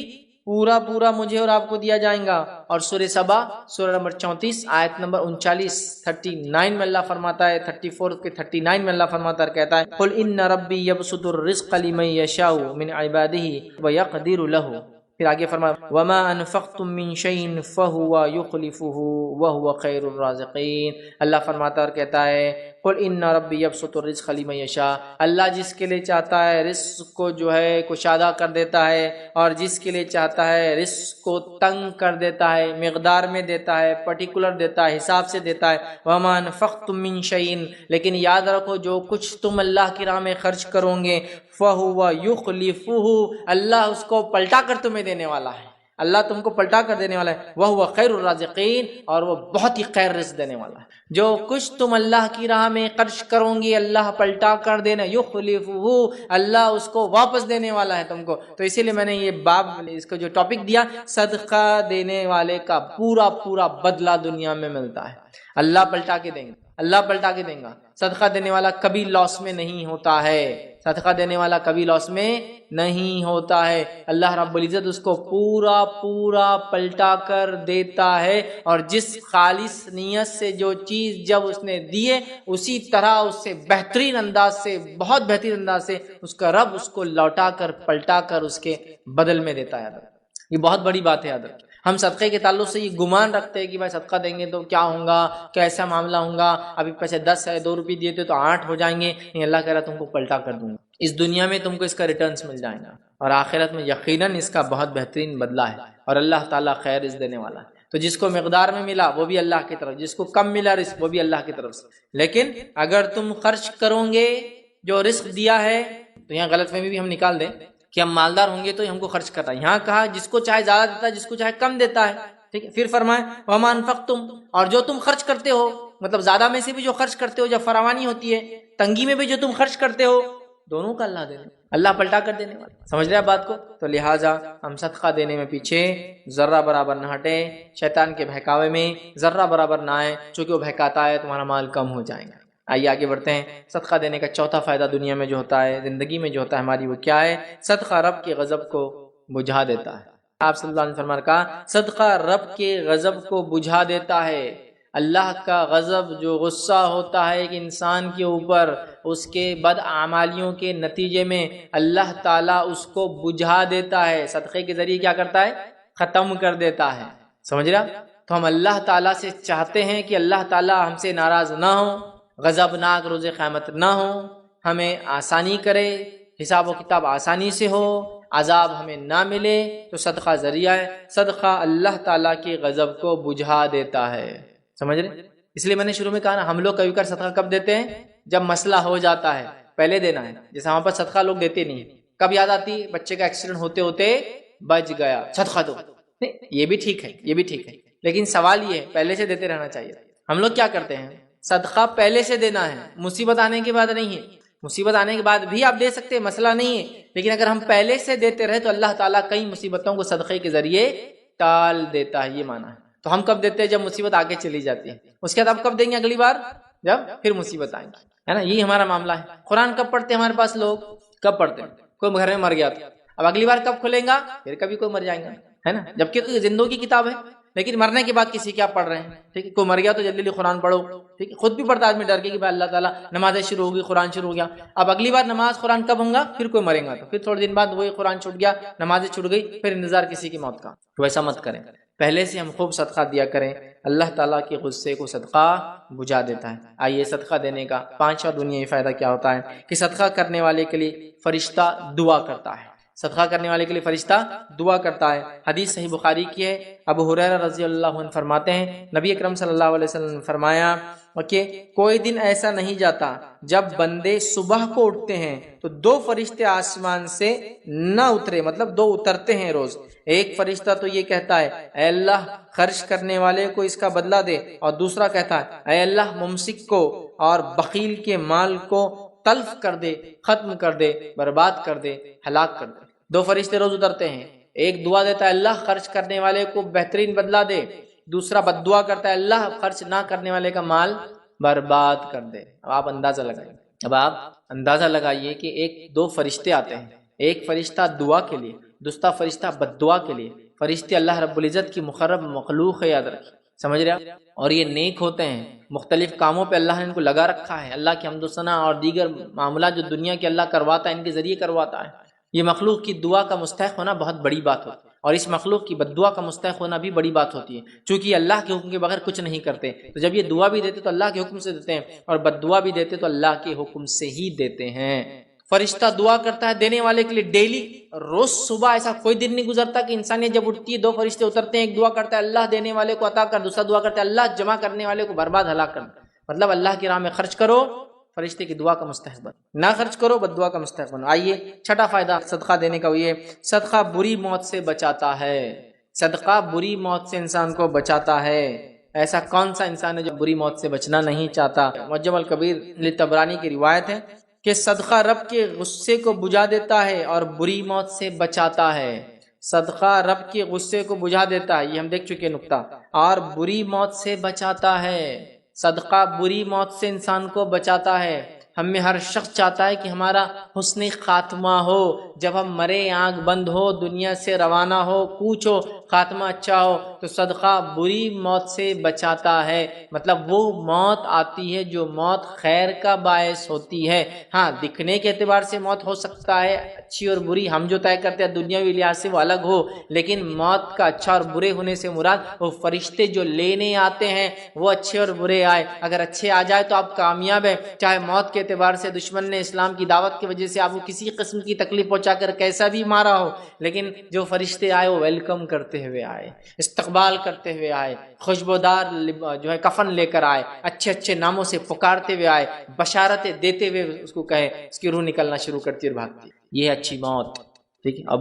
A: پورا مجھے اور آپ کو دیا جائے گا۔ اور سورہ سبا سورہ نمبر 34 آیت نمبر 39 میں اللہ فرماتا ہے، 34 کے 39 میں اللہ فرماتا ہے، کہتا ہے قل ان ربی یبسط الرزق لمن یشاء من عبادہ ویقدر لہ، پھر آگے فرمایا وما انفقتم من شیء فهو یخلفہ وهو خیر الرازقین۔ اللہ فرماتا اور کہتا ہے قل ان ربی یبسط الرزق لمن یشاء، اللہ جس کے لیے چاہتا ہے رزق کو جو ہے کشادہ کر دیتا ہے، اور جس کے لیے چاہتا ہے رزق کو تنگ کر دیتا ہے، مقدار میں دیتا ہے، پرٹیکولر دیتا ہے، حساب سے دیتا ہے۔ وما انفقتم من شیء، لیکن یاد رکھو جو کچھ تم اللہ کی راہ میں خرچ کرو گے فَهُوَ يُخْلِفُهُ، اللہ اس کو پلٹا کر تمہیں دینے والا ہے، اللہ تم کو پلٹا کر دینے والا ہے۔ وَهُوَ خَيْرُ الرَّازِقِينَ، اور وہ بہت ہی خیر رزق دینے والا ہے۔ جو کچھ تم اللہ کی راہ میں خرچ کرو گے اللہ پلٹا کر دینا، يُخْلِفُهُ، اللہ اس کو واپس دینے والا ہے تم کو۔ تو اسی لیے میں نے یہ باب اس کو جو ٹاپک دیا، صدقہ دینے والے کا پورا بدلہ دنیا میں ملتا ہے، اللہ پلٹا کے دیں گے، اللہ پلٹا کے دیں گا۔ صدقہ دینے والا کبھی لاس میں نہیں ہوتا ہے، صدقہ دینے والا کبھی لاس میں نہیں ہوتا ہے، اللہ رب العزت اس کو پورا پلٹا کر دیتا ہے، اور جس خالص نیت سے جو چیز جب اس نے دیے اسی طرح اس سے بہترین انداز سے، بہت بہترین انداز سے اس کا رب اس کو لوٹا کر پلٹا کر اس کے بدل میں دیتا ہے۔ یہ بہت بڑی بات ہے یاد رکھیں۔ ہم صدقے کے تعلق سے یہ گمان رکھتے ہیں کہ بھائی صدقہ دیں گے تو کیا ہوگا، کیسا معاملہ ہوگا، ابھی پیسے 10 ہے 2 روپے دیے تھے تو 8 ہو جائیں گے، نہیں، اللہ کہہ رہا تم کو پلٹا کر دوں گا، اس دنیا میں تم کو اس کا ریٹرنز مل جائے گا، اور آخرت میں یقیناً اس کا بہت بہترین بدلہ ہے، اور اللہ تعالیٰ خیر رزق دینے والا ہے۔ تو جس کو مقدار میں ملا وہ بھی اللہ کی طرف، جس کو کم ملا رزق وہ بھی اللہ کی طرف سے، لیکن اگر تم خرچ کرو گے جو رزق دیا ہے، تو یہاں غلط فہمی بھی ہم نکال دیں کہ ہم مالدار ہوں گے تو ہم کو خرچ کرنا ہے، یہاں کہا جس کو چاہے زیادہ دیتا ہے، جس کو چاہے کم دیتا ہے، ٹھیک ہے۔ پھر فرمائے وما انفقتم، اور جو تم خرچ کرتے ہو، مطلب زیادہ میں سے بھی جو خرچ کرتے ہو، جب فراوانی ہوتی ہے، تنگی میں بھی جو تم خرچ کرتے ہو، دونوں کا اللہ دینے، اللہ پلٹا کر دینے والا، سمجھ رہے آپ بات کو؟ تو لہٰذا ہم صدقہ دینے میں پیچھے ذرہ برابر نہ ہٹے، شیطان کے بہکاوے میں ذرہ برابر نہ آئے، چونکہ وہ بہکاتا ہے تمہارا مال کم ہو جائے گا۔ آئیے آگے بڑھتے ہیں۔ صدقہ دینے کا چوتھا فائدہ دنیا میں جو ہوتا ہے، زندگی میں جو ہوتا ہے ہماری، وہ کیا ہے؟ صدقہ رب کے غضب کو بجھا دیتا ہے۔ آپ صلی اللہ علیہ وسلم نے کہا صدقہ رب کے غضب کو بجھا دیتا ہے۔ اللہ کا غضب، جو غصہ ہوتا ہے کہ انسان کے اوپر اس کے بد اعمالیوں کے نتیجے میں اللہ تعالیٰ اس کو بجھا دیتا ہے، صدقے کے ذریعے کیا کرتا ہے؟ ختم کر دیتا ہے، سمجھ رہا؟ تو ہم اللہ تعالیٰ سے چاہتے ہیں کہ اللہ تعالیٰ ہم سے ناراض نہ ہو، غضبناک روز قیامت نہ ہو، ہمیں آسانی کرے، حساب و کتاب آسانی سے ہو، عذاب ہمیں نہ ملے، تو صدقہ ذریعہ ہے۔ صدقہ اللہ تعالیٰ کے غضب کو بجھا دیتا ہے، سمجھ رہے؟ اس لیے میں نے شروع میں کہا نا، ہم لوگ کبھی کبھار صدقہ کب دیتے ہیں؟ جب مسئلہ ہو جاتا ہے، پہلے دینا ہے۔ جیسے ہمارے پاس صدقہ لوگ دیتے نہیں ہیں، کب یاد آتی؟ بچے کا ایکسیڈنٹ ہوتے ہوتے بچ گیا، صدقہ دو، یہ بھی ٹھیک ہے، یہ بھی ٹھیک ہے، لیکن سوال یہ ہے پہلے سے دیتے رہنا چاہیے۔ ہم لوگ کیا کرتے ہیں؟ صدقہ پہلے سے دینا ہے، مصیبت آنے کے بعد نہیں ہے۔ مصیبت آنے کے بعد بھی آپ دے سکتے ہیں، مسئلہ نہیں ہے، لیکن اگر ہم پہلے سے دیتے رہے تو اللہ تعالیٰ کئی مصیبتوں کو صدقے کے ذریعے ٹال دیتا ہے، یہ معنی ہے۔ تو ہم کب دیتے ہیں؟ جب مصیبت آگے چلی جاتی ہے، اس کے بعد آپ کب دیں گے؟ اگلی بار جب پھر مصیبت آئیں گی، ہے نا؟ یہی ہمارا معاملہ ہے۔ قرآن کب پڑھتے ہیں ہمارے پاس لوگ؟ کب پڑھتے ہیں؟ کوئی گھر میں مر گیا تھا، اب اگلی بار کب کھلیں گا؟ پھر کبھی کوئی مر جائیں گا، ہے نا؟ جبکہ زندوں کی کتاب ہے، لیکن مرنے کے بعد کسی کیا پڑھ رہے ہیں؟ ٹھیک ہے، کوئی مر گیا تو جلدی قرآن پڑھو، ٹھیک ہے، خود بھی پڑھتا آدمی ڈر کے کہ بھائی اللہ تعالیٰ نمازیں شروع ہوگی، قرآن شروع ہو گیا، اب اگلی بار نماز قرآن کب ہوں گا؟ پھر کوئی مرے گا تو پھر تھوڑے دن بعد وہی قرآن چھوٹ گیا، نمازیں چھوٹ گئی، پھر انتظار کسی کی موت کا۔ تو ایسا مت کریں، پہلے سے ہم خوب صدقہ دیا کریں، اللہ تعالیٰ کے غصے کو صدقہ بجھا دیتا ہے۔ آئیے صدقہ دینے کا پانچواں دنیاوی فائدہ کیا ہوتا ہے کہ صدقہ کرنے والے کے لیے فرشتہ دعا کرتا ہے۔ صدقہ کرنے والے کے لیے فرشتہ دعا کرتا ہے۔ حدیث صحیح بخاری کی ہے، ابو ہریرہ رضی اللہ عنہ فرماتے ہیں نبی اکرم صلی اللہ علیہ وسلم نے فرمایا کہ کوئی دن ایسا نہیں جاتا جب بندے صبح کو اٹھتے ہیں تو دو فرشتے آسمان سے نہ اترے، مطلب دو اترتے ہیں روز۔ ایک فرشتہ تو یہ کہتا ہے اے اللہ خرچ کرنے والے کو اس کا بدلہ دے، اور دوسرا کہتا ہے اے اللہ ممسک کو اور بخیل کے مال کو تلف کر دے، ختم کر دے، برباد کر دے، ہلاک کر دے۔ دو فرشتے روز اترتے ہیں، ایک دعا دیتا ہے اللہ خرچ کرنے والے کو بہترین بدلہ دے، دوسرا بد دعا کرتا ہے اللہ خرچ نہ کرنے والے کا مال برباد کر دے۔ اب آپ اندازہ لگائیے کہ دو فرشتے آتے ہیں، ایک فرشتہ دعا کے لیے، دوسرا فرشتہ بد دعا کے لیے۔ فرشتے اللہ رب العزت کی مقرب مخلوق ہے، یاد رکھیے، سمجھ رہے ہیں؟ اور یہ نیک ہوتے ہیں، مختلف کاموں پہ اللہ نے ان کو لگا رکھا ہے، اللہ کی حمد و ثنا اور دیگر معاملات جو دنیا کے اللہ کرواتا ہے ان کے ذریعے کرواتا ہے۔ یہ مخلوق کی دعا کا مستحق ہونا بہت بڑی بات ہوتی ہے، اور اس مخلوق کی بد دعا کا مستحق ہونا بھی بڑی بات ہوتی ہے، چونکہ یہ اللہ کے حکم کے بغیر کچھ نہیں کرتے۔ تو جب یہ دعا بھی دیتے تو اللہ کے حکم سے دیتے ہیں، اور بد دعا بھی دیتے تو اللہ کے حکم سے ہی دیتے ہیں۔ فرشتہ دعا کرتا ہے دینے والے کے لیے ڈیلی، روز صبح ایسا کوئی دن نہیں گزرتا کہ انسانیت جب اٹھتی ہے دو فرشتے اترتے ہیں، ایک دعا کرتا ہے اللہ دینے والے کو عطا کر، دوسرا دعا کرتا ہے اللہ جمع کرنے والے کو برباد ہلاک کر۔ مطلب اللہ کی راہ میں خرچ کرو، فرشتے کی دعا کا مستحق بن، نہ خرچ کرو، بد دعا کا مستحق بنو۔ آئیے چھٹا فائدہ صدقہ دینے کا یہ صدقہ بری موت سے بچاتا ہے۔ صدقہ بری موت سے انسان کو بچاتا ہے۔ ایسا کون سا انسان ہے جو بری موت سے بچنا نہیں چاہتا؟ معجم الکبیر طبرانی کی روایت ہے کہ صدقہ رب کے غصے کو بجھا دیتا ہے اور بری موت سے بچاتا ہے۔ صدقہ رب کے غصے کو بجھا دیتا ہے، یہ ہم دیکھ چکے نقطہ، اور بری موت سے بچاتا ہے۔ صدقہ بری موت سے انسان کو بچاتا ہے۔ ہم میں ہر شخص چاہتا ہے کہ ہمارا حسن خاتمہ ہو، جب ہم مرے آنکھ بند ہو، دنیا سے روانہ ہو، کوچ ہو، خاتمہ اچھا ہو۔ تو صدقہ بری موت سے بچاتا ہے، مطلب وہ موت آتی ہے جو موت خیر کا باعث ہوتی ہے۔ ہاں دکھنے کے اعتبار سے موت ہو سکتا ہے اچھی اور بری، ہم جو طے کرتے ہیں دنیاوی لحاظ سے وہ الگ ہو، لیکن موت کا اچھا اور برے ہونے سے مراد وہ فرشتے جو لینے آتے ہیں وہ اچھے اور برے آئے۔ اگر اچھے آ جائے تو آپ کامیاب ہیں، چاہے موت کے اعتبار سے دشمن نے اسلام کی دعوت کی وجہ سے آپ کو کسی قسم کی تکلیف پہنچا کر کیسا بھی مارا ہو، لیکن جو فرشتے آئے وہ ویلکم کرتے ہوئے آئے، استقبال کرتے ہوئے آئے، خوشبودار جو ہے کفن لے کر آئے، اچھے اچھے ناموں سے پکارتے ہوئے آئے، بشارتیں دیتے ہوئے اس کو کہے، اس کی روح نکلنا شروع کرتی اور بھاگتی۔ یہ ہے اچھی موت، ٹھیک ہے۔ اور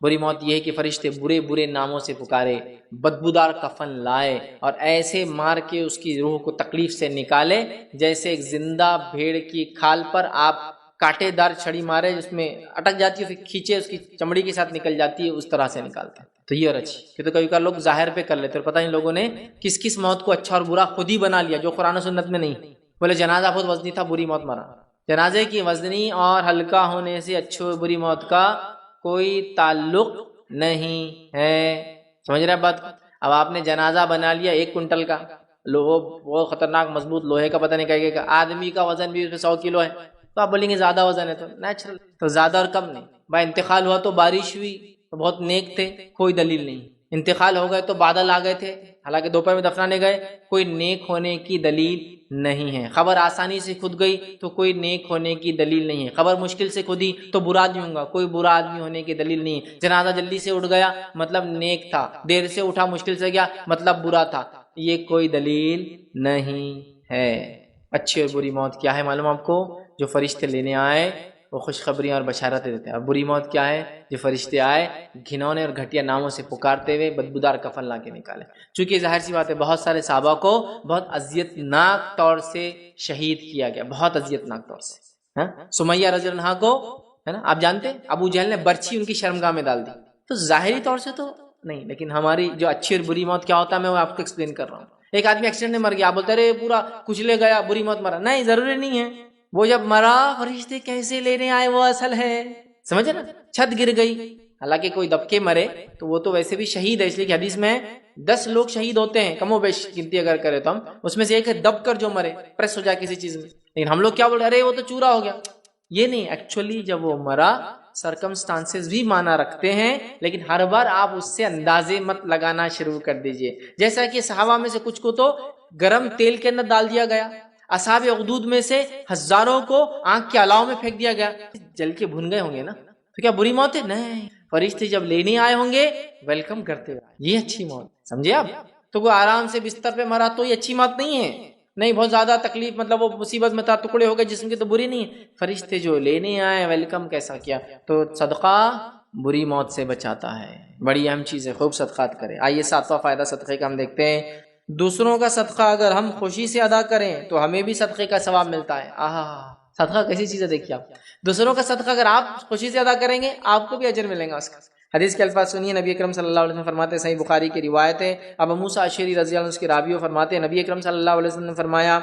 A: بری موت یہ ہے کہ فرشتے برے برے ناموں سے پکارے، بدبودار کفن لائے اور ایسے مار کے اس کی روح کو تکلیف سے نکالے جیسے ایک زندہ بھیڑ کی کھال پر آپ کانٹے دار چھڑی مارے، جس میں اٹک جاتی ہے، پھر کھینچے اس کی چمڑی کے ساتھ نکل جاتی ہے، اس طرح سے نکالتے ہیں۔ تو یہ اور اچھی کہ تو کبھی کبھار لوگ ظاہر پہ کر لیتے اور پتہ نہیں لوگوں نے کس کس موت کو اچھا اور برا خود ہی بنا لیا جو قرآن و سنت میں نہیں۔ بولے جنازہ بہت وزنی تھا، بری موت مرا۔ جنازے کی وزنی اور ہلکا ہونے سے اچھی اور بری موت کا کوئی تعلق نہیں ہے، سمجھ رہے ہیں بات کو؟ اب آپ نے جنازہ بنا لیا 1 کنٹل کا، وہ خطرناک مضبوط لوہے کا، پتہ نہیں کہے گا آدمی کا وزن بھی اس میں 100 کلو ہے، تو آپ بولیں گے زیادہ وزن ہے، تو نیچرل، تو زیادہ اور کم نہیں۔ بھائی انتقال ہوا تو بارش ہوئی تو بہت نیک تھے، کوئی دلیل نہیں۔ انتقال ہو گئے تو بادل آ گئے تھے، حالانکہ دوپہر میں دفنانے گئے، کوئی نیک ہونے کی دلیل نہیں ہے۔ خبر آسانی سے کھد گئی تو کوئی نیک ہونے کی دلیل نہیں ہے۔ خبر مشکل سے کھدی تو برا آدمی ہوں گا، کوئی برا آدمی ہونے کی دلیل نہیں ہے۔ جنازہ جلدی سے اٹھ گیا مطلب نیک تھا، دیر سے اٹھا مشکل سے گیا مطلب برا تھا، یہ کوئی دلیل نہیں ہے۔ اچھی اور بری موت کیا ہے معلوم آپ کو؟ جو فرشتے لینے آئے وہ خوشخبریاں اور بشارتیں دیتے ہیں۔ اور بری موت کیا ہے؟ جو فرشتے آئے گھنونے اور گھٹیا ناموں سے پکارتے ہوئے بدبودار کفن لا کے نکالے۔ چونکہ ظاہر سی بات ہے بہت سارے صحابہ کو بہت اذیت ناک طور سے شہید کیا گیا، بہت اذیت ناک طور سے۔ سمیہ رضی اللہ عنہا کو ہے نا، آپ جانتے ہیں ابو جہل نے برچھی ان کی شرمگاہ میں ڈال دی، تو ظاہری طور سے تو نہیں، لیکن ہماری جو اچھی اور بری موت کیا ہوتا ہے میں وہ آپ کو ایکسپلین کر رہا ہوں۔ ایک آدمی ایکسیڈنٹ میں مر گیا، آپ بولتے رہے پورا کچلے گیا بری موت مرا، نہیں ضروری نہیں ہے، وہ جب مرا فرشتے کیسے لینے آئے وہ اصل ہے، سمجھے نا؟ چھت گر گئی، حالانکہ کوئی دب کے مرے تو وہ تو ویسے بھی شہید ہے، اس لیے کہ حدیث میں 10 لوگ شہید ہوتے ہیں کم و بیش گنتی اگر کرے تو ہم، اس میں سے ایک ہے دب کر جو مرے، پریس ہو جائے کسی چیز میں۔ لیکن ہم لوگ کیا بول رہے ارے وہ تو چورا ہو گیا، یہ نہیں، ایکچولی جب وہ مرا سرکمسٹانسز بھی معنی رکھتے ہیں، لیکن ہر بار آپ اس سے اندازے مت لگانا شروع کر دیجئے. جیسا کہ صحابہ میں سے کچھ کو تو گرم تیل کے اندر ڈال دیا گیا، اصحاب اخدود میں سے ہزاروں کو آنکھ کے الاؤ میں پھینک دیا گیا، جل کے بھن گئے ہوں گے نا، تو کیا بری موت ہے؟ نہیں، فرشتے جب لینے آئے ہوں گے ویلکم کرتے ہوئے، یہ اچھی موت. سمجھے آپ؟ تو کوئی آرام سے بستر پہ مرا تو یہ اچھی موت نہیں ہے. نہیں، بہت زیادہ تکلیف، مطلب وہ مصیبت میں تھا، ٹکڑے ہو گئے جسم کے، تو بری نہیں ہے. فرشتے جو لینے آئے ویلکم کیسا کیا. تو صدقہ بری موت سے بچاتا ہے، بڑی اہم چیز ہے. خوب صدقات کریں. آئیے 7واں فائدہ صدقے کا ہم دیکھتے ہیں. دوسروں کا صدقہ اگر ہم خوشی سے ادا کریں تو ہمیں بھی صدقے کا ثواب ملتا ہے. صدقہ کیسی چیز ہے دیکھیے آپ. دوسروں کا صدقہ اگر آپ خوشی سے ادا کریں گے آپ کو بھی اجر ملے گا اس کا. حدیث کے الفاظ سنیے. نبی اکرم صلی اللہ علیہ وسلم فرماتے ہیں، صحیح بخاری کی روایت ہے، ابو موسیٰ اشعری رضی اللہ عنہ اس کے راوی فرماتے ہیں، نبی اکرم صلی اللہ علیہ وسلم نے فرمایا،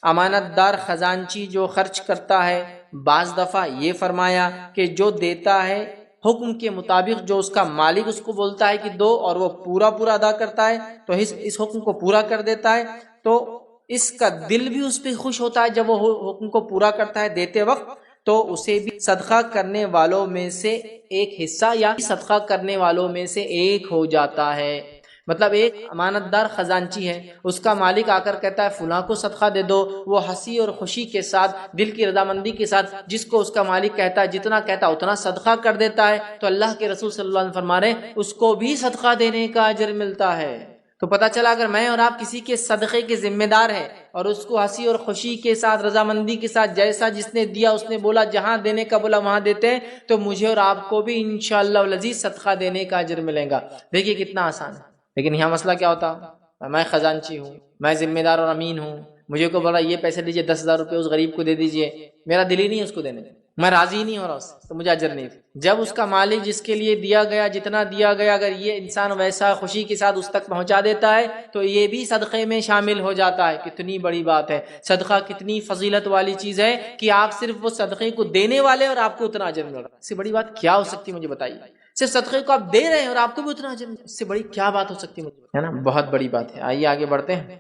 A: امانت دار خزانچی جو خرچ کرتا ہے، بعض دفعہ یہ فرمایا کہ جو دیتا ہے حکم کے مطابق جو اس کا مالک اس کو بولتا ہے کہ دو، اور وہ پورا ادا کرتا ہے تو اس حکم کو پورا کر دیتا ہے، تو اس کا دل بھی اس پہ خوش ہوتا ہے جب وہ حکم کو پورا کرتا ہے دیتے وقت، تو اسے بھی صدقہ کرنے والوں میں سے ایک حصہ یا صدقہ کرنے والوں میں سے ایک ہو جاتا ہے. مطلب ایک امانت دار خزانچی ہے، اس کا مالک آ کر کہتا ہے فلاں کو صدقہ دے دو، وہ ہنسی اور خوشی کے ساتھ، دل کی رضامندی کے ساتھ جس کو اس کا مالک کہتا ہے، جتنا کہتا ہے اتنا صدقہ کر دیتا ہے، تو اللہ کے رسول صلی اللہ علیہ وسلم فرما رہے ہیں اس کو بھی صدقہ دینے کا اجر ملتا ہے. تو پتہ چلا اگر میں اور آپ کسی کے صدقے کے ذمہ دار ہیں اور اس کو ہنسی اور خوشی کے ساتھ، رضامندی کے ساتھ، جیسا جس نے دیا اس نے بولا، جہاں دینے کا بولا وہاں دیتے ہیں، تو مجھے اور آپ کو بھی انشاءاللہ العزیز صدقہ دینے کا اجر ملے گا. دیکھیے کتنا آسان ہے. لیکن یہاں مسئلہ کیا ہوتا، میں خزانچی ہوں، میں ذمہ دار اور امین ہوں، مجھے کو بولا یہ پیسے دیجئے، 10,000 روپے اس غریب کو دے دیجئے، میرا دل ہی نہیں ہے اس کو دینے، میں راضی ہی نہیں ہو رہا اس سے، تو مجھے اجر نہیں. جب اس کا مالک جس کے لیے دیا گیا، جتنا دیا گیا، اگر یہ انسان ویسا خوشی کے ساتھ اس تک پہنچا دیتا ہے تو یہ بھی صدقے میں شامل ہو جاتا ہے. کتنی بڑی بات ہے. صدقہ کتنی فضیلت والی چیز ہے کہ آپ صرف وہ صدقے کو دینے والے اور آپ کو اتنا اجر مل رہا ہے. اس سے بڑی بات کیا ہو سکتی مجھے بتائیے. صرف صدقے کو آپ دے رہے ہیں اور آپ کو بھی اتنا اجر، اس سے بڑی کیا بات ہو سکتی ہے نا. بہت بڑی بات ہے. آئیے آگے بڑھتے ہیں.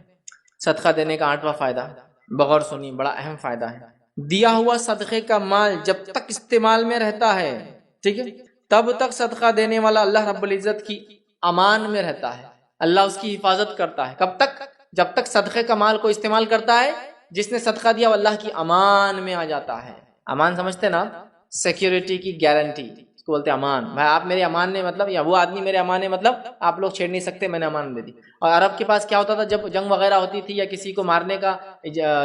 A: صدقہ دینے کا 8واں فائدہ، بغور سنیے، بڑا اہم فائدہ ہے. دیا ہوا صدقے کا مال جب تک استعمال میں رہتا ہے، ٹھیک ہے، تب تک صدقہ دینے والا اللہ رب العزت کی امان میں رہتا ہے. اللہ اس کی حفاظت کرتا ہے. کب تک؟ جب تک صدقے کا مال کو استعمال کرتا ہے. جس نے صدقہ دیا وہ اللہ کی امان میں آ جاتا ہے. امان سمجھتے نا، سیکیورٹی کی گارنٹی کو بولتے ہیں امان. بھائی آپ میرے امان نے مطلب، یا وہ آدمی میرے امان نے مطلب آپ لوگ چھیڑ نہیں سکتے، میں نے امان دے دی. اور عرب کے پاس کیا ہوتا تھا جب جنگ وغیرہ ہوتی تھی یا کسی کو مارنے کا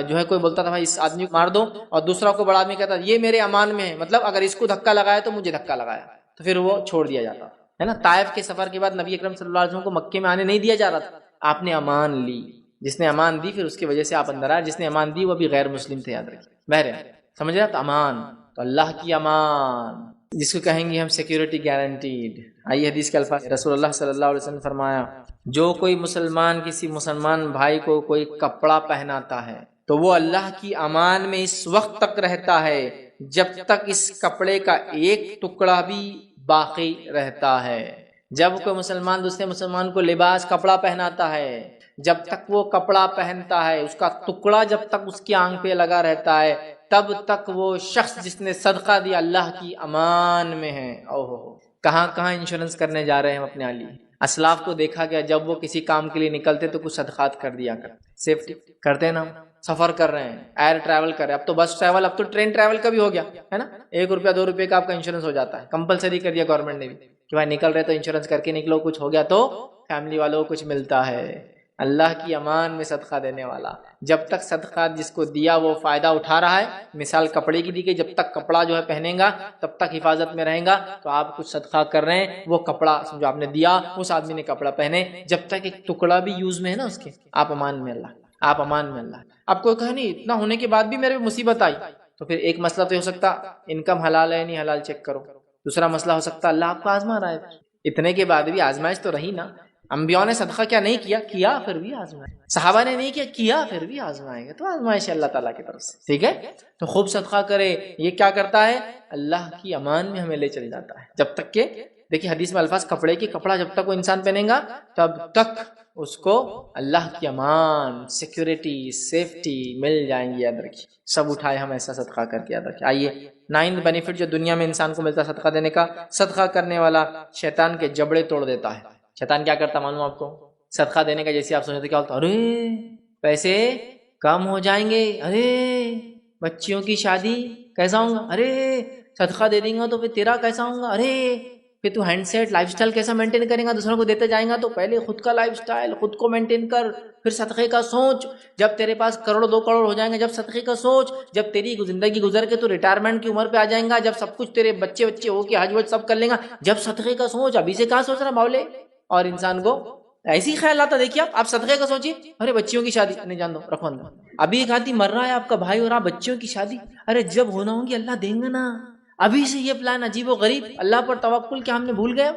A: جو ہے کوئی بولتا تھا بھائی اس آدمی کو مار دو، اور دوسرا کو بڑا آدمی کہتا یہ میرے امان میں ہے، مطلب اگر اس کو دھکا لگایا تو مجھے دھکا لگایا، تو پھر وہ چھوڑ دیا جاتا ہے نا. طائف کے سفر کے بعد نبی اکرم صلی اللہ علیہ وسلم کو مکے میں آنے نہیں دیا جا رہا تھا. آپ نے امان لی. جس نے امان دی پھر اس کی وجہ سے آپ اندر آئے. جس نے امان دی وہ بھی غیر مسلم تھے، یاد رکھیے. بہرحال سمجھ رہے آپ؟ امان تو اللہ کی امان، جس کو کہیں گے ہم سیکیورٹی گارنٹیڈ. آئیے حدیث کے الفاظ. رسول اللہ صلی اللہ علیہ وسلم نے فرمایا، جو کوئی مسلمان کسی مسلمان بھائی کو کوئی کپڑا پہناتا ہے تو وہ اللہ کی امان میں اس وقت تک رہتا ہے جب تک اس کپڑے کا ایک ٹکڑا بھی باقی رہتا ہے. جب کوئی مسلمان دوسرے مسلمان کو لباس، کپڑا پہناتا ہے، جب تک وہ کپڑا پہنتا ہے اس کا ٹکڑا جب تک اس کی آنکھ پہ لگا رہتا ہے، تب تک وہ شخص جس نے صدقہ دیا اللہ کی امان میں ہے. کہاں کہاں انشورنس کرنے جا رہے ہیں ہم اپنے علی. اسلاف کو دیکھا گیا جب وہ کسی کام کے لیے نکلتے تو کچھ صدقات کر دیا کر، سیفٹی کرتے نا. سفر کر رہے ہیں، ایئر ٹریول کر رہے ہیں، اب تو بس ٹریول، اب تو ٹرین ٹریول کا بھی ہو گیا ہے نا. 1 روپیہ 2 روپے کا آپ کا انشورنس ہو جاتا ہے. کمپلسری کر دیا گورنمنٹ نے بھی کہ بھائی نکل رہے تو انشورنس کر کے نکلو، کچھ ہو گیا تو فیملی والوں کو کچھ ملتا ہے. اللہ کی امان میں صدقہ دینے والا، جب تک صدقہ جس کو دیا وہ فائدہ اٹھا رہا ہے. مثال کپڑے کی دی گئی، جب تک کپڑا جو ہے پہنے گا تب تک حفاظت میں رہے گا. تو آپ کچھ صدقہ کر رہے ہیں، وہ کپڑا جو آپ نے دیا اس آدمی نے کپڑا پہنے، جب تک ایک ٹکڑا بھی یوز میں ہے نا اس کے، آپ امان میں اللہ، آپ امان میں اللہ. آپ کو کہا نہیں اتنا ہونے کے بعد بھی میرے مصیبت آئی، تو پھر ایک مسئلہ تو ہو سکتا انکم حلال ہے نہیں حلال چیک کرو. دوسرا مسئلہ ہو سکتا اللہ آپ کو آزما رہا ہے. اتنے کے بعد بھی آزمائش تو رہی نا. انبیاء نے صدقہ کیا نہیں کیا؟ کیا پھر بھی آزمائے. صحابہ نے نہیں کیا؟ کیا پھر بھی آزمائیں گے. تو آزمائش اللہ تعالیٰ کی طرف سے، ٹھیک ہے. تو خوب صدقہ کرے. یہ کیا کرتا ہے؟ اللہ کی امان میں ہمیں لے چل جاتا ہے جب تک کہ دیکھیے حدیث میں الفاظ کپڑے کی، کپڑا جب تک وہ انسان پہنے گا تب تک اس کو اللہ کی امان، سیکیورٹی، سیفٹی مل جائیں گی. یاد رکھیے سب اٹھائے ہم ایسا صدقہ کر کے. یاد رکھیے. آئیے 9 بینیفٹ جو دنیا میں انسان کو ملتا ہے صدقہ دینے کا. صدقہ کرنے والا شیطان کے جبڑے توڑ دیتا ہے. شیطان کیا کرتا معلوم آپ کو؟ صدقہ دینے کا جیسے آپ سوچتے کیا ہوتا، ارے پیسے کم ہو جائیں گے، ارے بچیوں کی شادی کیسا ہوں گا، ارے صدقہ دے دیں گا تو پھر تیرا کیسا ہوں گا، ارے پھر تو ہینڈ سیٹ لائف سٹائل کیسا مینٹین کریں گا، دوسروں کو دیتے جائیں گا تو پہلے خود کا لائف سٹائل خود کو مینٹین کر، پھر صدقے کا سوچ. جب تیرے پاس کروڑ 2 کروڑ ہو جائیں گے جب صدقے کا سوچ. جب تیری زندگی گزر کے تو ریٹائرمنٹ کی عمر پہ آ جائیں گا، جب سب کچھ تیرے بچے ہو کے حج وج سب کر لیں گا، جب صدقے کا سوچ. ابھی سے کہاں سوچ رہا مولے؟ اور انسان کو ایسی خیال آتا. دیکھیے آپ صدقے کا سوچیے، ارے بچیوں کی شادی نہیں جان دو رکھو اندر. ابھی ایک آدمی مر رہا ہے آپ کا بھائی اور آپ بچیوں کی شادی، ارے جب ہونا ہوگی اللہ دیں گے نا. ابھی سے یہ پلان عجیب و غریب، اللہ پر توکل کیا ہم نے بھول گئے؟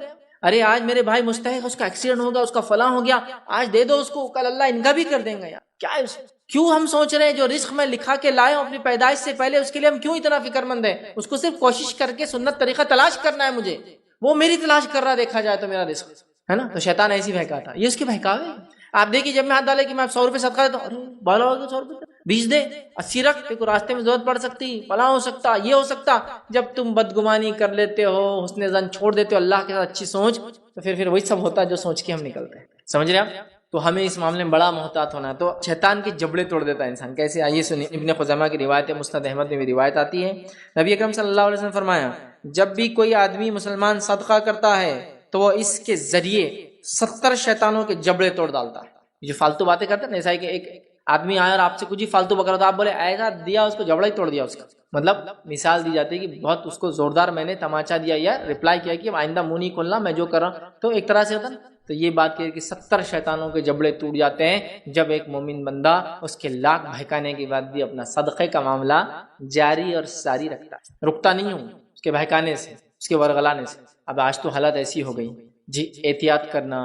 A: ارے آج میرے بھائی مستحق، اس کا ایکسیڈنٹ ہو گیا، اس کا فلاں ہو گیا، آج دے دو اس کو، کل اللہ ان کا بھی کر دیں گے. یار کیا ہے کیوں ہم سوچ رہے ہیں جو رزق میں لکھا کے لائے ہوں اپنی پیدائش سے پہلے، اس کے لیے ہم کیوں اتنا فکر مند ہیں؟ اس کو صرف کوشش کر کے سنت طریقہ تلاش کرنا ہے مجھے، وہ میری تلاش کر رہا دیکھا جائے تو میرا رزق ہے نا. تو شیطان ایسی بہکاتا، یہ اس کے بہکاوے. آپ دیکھیے جب میں ہاتھ ڈالے کہ میں 100 روپے صدقہ دیتا ہوں، ارے بالا ہو گیا 100 روپے 20 دے 80 رکھ، دیکھو راستے میں ضرورت پڑ سکتی، فلاں ہو سکتا، یہ ہو سکتا. جب تم بدگمانی کر لیتے ہو، حسن ظن چھوڑ دیتے ہو اللہ کے ساتھ اچھی سوچ، تو پھر وہی سب ہوتا ہے جو سوچ کے ہم نکلتے ہیں. سمجھ رہے آپ؟ تو ہمیں اس معاملے میں بڑا محتاط ہونا ہے. تو شیطان کے جبڑے توڑ دیتا ہے انسان. کیسے؟ آئیے سنیے. ابن خزیمہ کی روایت ہے، مسند احمد میں بھی روایت آتی ہے. نبی اکرم صلی اللہ علیہ وسلم نے فرمایا جب بھی کوئی آدمی مسلمان صدقہ کرتا ہے تو وہ اس کے ذریعے 70 شیطانوں کے جبڑے توڑ ڈالتا ہے. جو فالتو باتیں کرتے ہیں نا، ایسا ہے کہ ایک آدمی آیا اور آپ سے کچھ ہی فالتو بکرا تو آپ بولے ایسا دیا اس کو جبڑا ہی توڑ دیا اس کا. مطلب مثال دی جاتی ہے کہ بہت اس کو زوردار میں نے تماچا دیا یا ریپلائی کیا کہ آئندہ منہ نہیں کھولنا، میں جو کر رہا ہوں. تو ایک طرح سے ہوتا نا. تو یہ بات کہ 70 شیطانوں کے جبڑے ٹوٹ جاتے ہیں جب ایک مومن بندہ اس کے لاکھ بہکانے کے بعد بھی اپنا صدقے کا معاملہ جاری اور ساری رکھتا ہے. رکتا نہیں ہوں اس کے بہکانے سے، اس کے ورغلانے سے. اب آج تو حالت ایسی ہو گئی جی، احتیاط کرنا،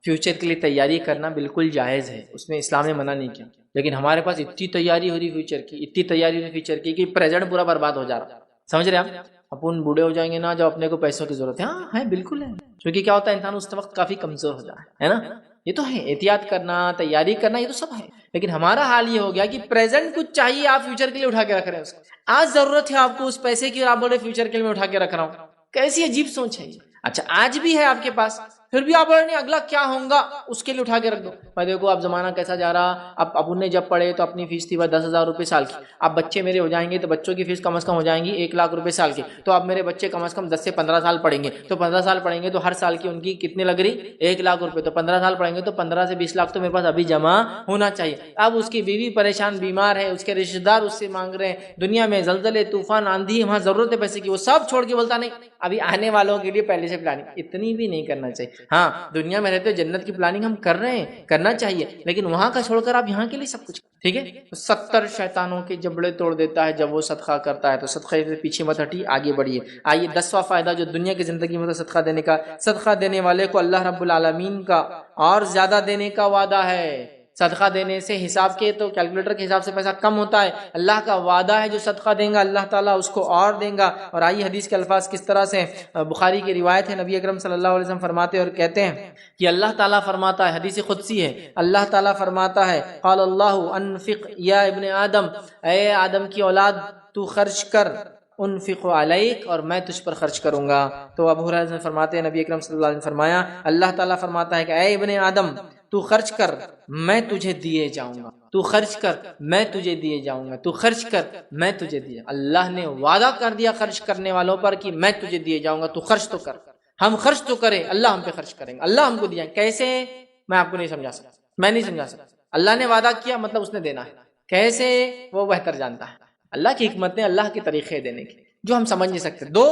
A: فیوچر کے لیے تیاری کرنا بالکل جائز ہے، اس میں اسلام نے منع نہیں کیا. لیکن ہمارے پاس اتنی تیاری ہو رہی فیوچر کی، اتنی تیاری ہو رہی فیوچر کی کہ پریزنٹ پورا برباد ہو جا رہا. سمجھ رہے آپ؟ اپن بوڑھے ہو جائیں گے نا جب اپنے کو پیسوں کی ضرورت ہے. ہاں ہے، بالکل ہے. کیونکہ کیا ہوتا ہے انسان اس وقت کافی کمزور ہو جائے، ہے نا. یہ تو ہے، احتیاط کرنا، تیاری کرنا، یہ تو سب ہے. لیکن ہمارا حال یہ ہو گیا کہ پریزنٹ کچھ چاہیے، آپ فیوچر کے لیے اٹھا کے رکھ رہے ہیں اس کو. آج ضرورت ہے آپ کو اس پیسے کی اور آپ بول رہے فیوچر کے لیے میں اٹھا کے رکھ رہا ہوں. کیسی عجیب سوچ ہے. اچھا آج بھی ہے آپ کے پاس، پھر بھی آپ بول رہے نہیں اگلا کیا ہوگا اس کے لیے اٹھا کے رکھ دو. میں دیکھو اب زمانہ کیسا جا رہا. اب ابو نے جب پڑھے تو اپنی فیس تھی 10,000 روپے سال کی. اب بچے میرے ہو جائیں گے تو بچوں کی فیس کم از کم ہو جائیں گی 1,00,000 روپے سال کی. تو اب میرے بچے کم از کم 10 سے 15 سال پڑھیں گے. تو 15 سال پڑھیں گے تو ہر سال کی ان کی کتنے لگ رہی؟ 1,00,000 روپے. تو 15 سال پڑھیں گے تو 15 سے 20 لاکھ تو میرے پاس ابھی جمع ہونا چاہیے. اب اس کی بیوی پریشان بیمار ہے، اس کے رشتے دار اس سے مانگ رہے ہیں، دنیا میں زلزلے طوفان آندھی، وہاں ضرورت ہے پیسے کی، وہ سب چھوڑ کے بولتا نہیں ابھی آنے والوں کے لیے پہلے سے پلاننگ. اتنی بھی نہیں کرنا چاہیے. ہاں دنیا میں رہتے جنت کی پلاننگ ہم کر رہے ہیں، کرنا چاہیے، لیکن وہاں کا چھوڑ کر آپ یہاں کے لیے سب کچھ. ٹھیک ہے. 70 شیطانوں کے جبڑے توڑ دیتا ہے جب وہ صدقہ کرتا ہے. تو صدقے سے پیچھے مت ہٹیے، آگے بڑھیے. آئیے 10واں فائدہ جو دنیا کی زندگی میں صدقہ دینے کا. صدقہ دینے والے کو اللہ رب العالمین کا اور زیادہ دینے کا وعدہ ہے. صدقہ دینے سے حساب کے تو کیلکولیٹر کے حساب سے پیسہ کم ہوتا ہے. اللہ کا وعدہ ہے جو صدقہ دیں گا اللہ تعالیٰ اس کو اور دیں گا. اور آئیے حدیث کے الفاظ کس طرح سے. بخاری کی روایت ہے، نبی اکرم صلی اللہ علیہ وسلم فرماتے اور کہتے ہیں کہ اللہ تعالیٰ فرماتا ہے، حدیث قدسی ہے، اللہ تعالیٰ فرماتا ہے قال اللہ انفق یا ابن آدم، اے آدم کی اولاد تو خرچ کر، انفق علیک، اور میں تجھ پر خرچ کروں گا. تو ابو ہریرہ فرماتے ہیں نبی اکرم صلی اللہ علیہ وسلم فرمایا اللہ تعالیٰ فرماتا ہے کہ اے ابن آدم تو خرچ کر میں تجھے دیے جاؤں گا، تو خرچ کر میں تجھے دیے جاؤں گا، تو خرچ کر میں تجھے دیے. اللہ نے وعدہ کر دیا خرچ کرنے والوں پر کہ میں تجھے دیے جاؤں گا، تو خرچ تو کر. ہم خرچ تو کریں، اللہ ہم پہ خرچ کریں گے، اللہ ہم کو دیا. کیسے؟ میں آپ کو نہیں سمجھا سکتا، میں نہیں سمجھا سکتا. اللہ نے وعدہ کیا مطلب اس نے دینا ہے. کیسے؟ وہ بہتر جانتا ہے. اللہ کی حکمتیں، اللہ کے طریقے دینے کے جو ہم سمجھ نہیں سکتے. دو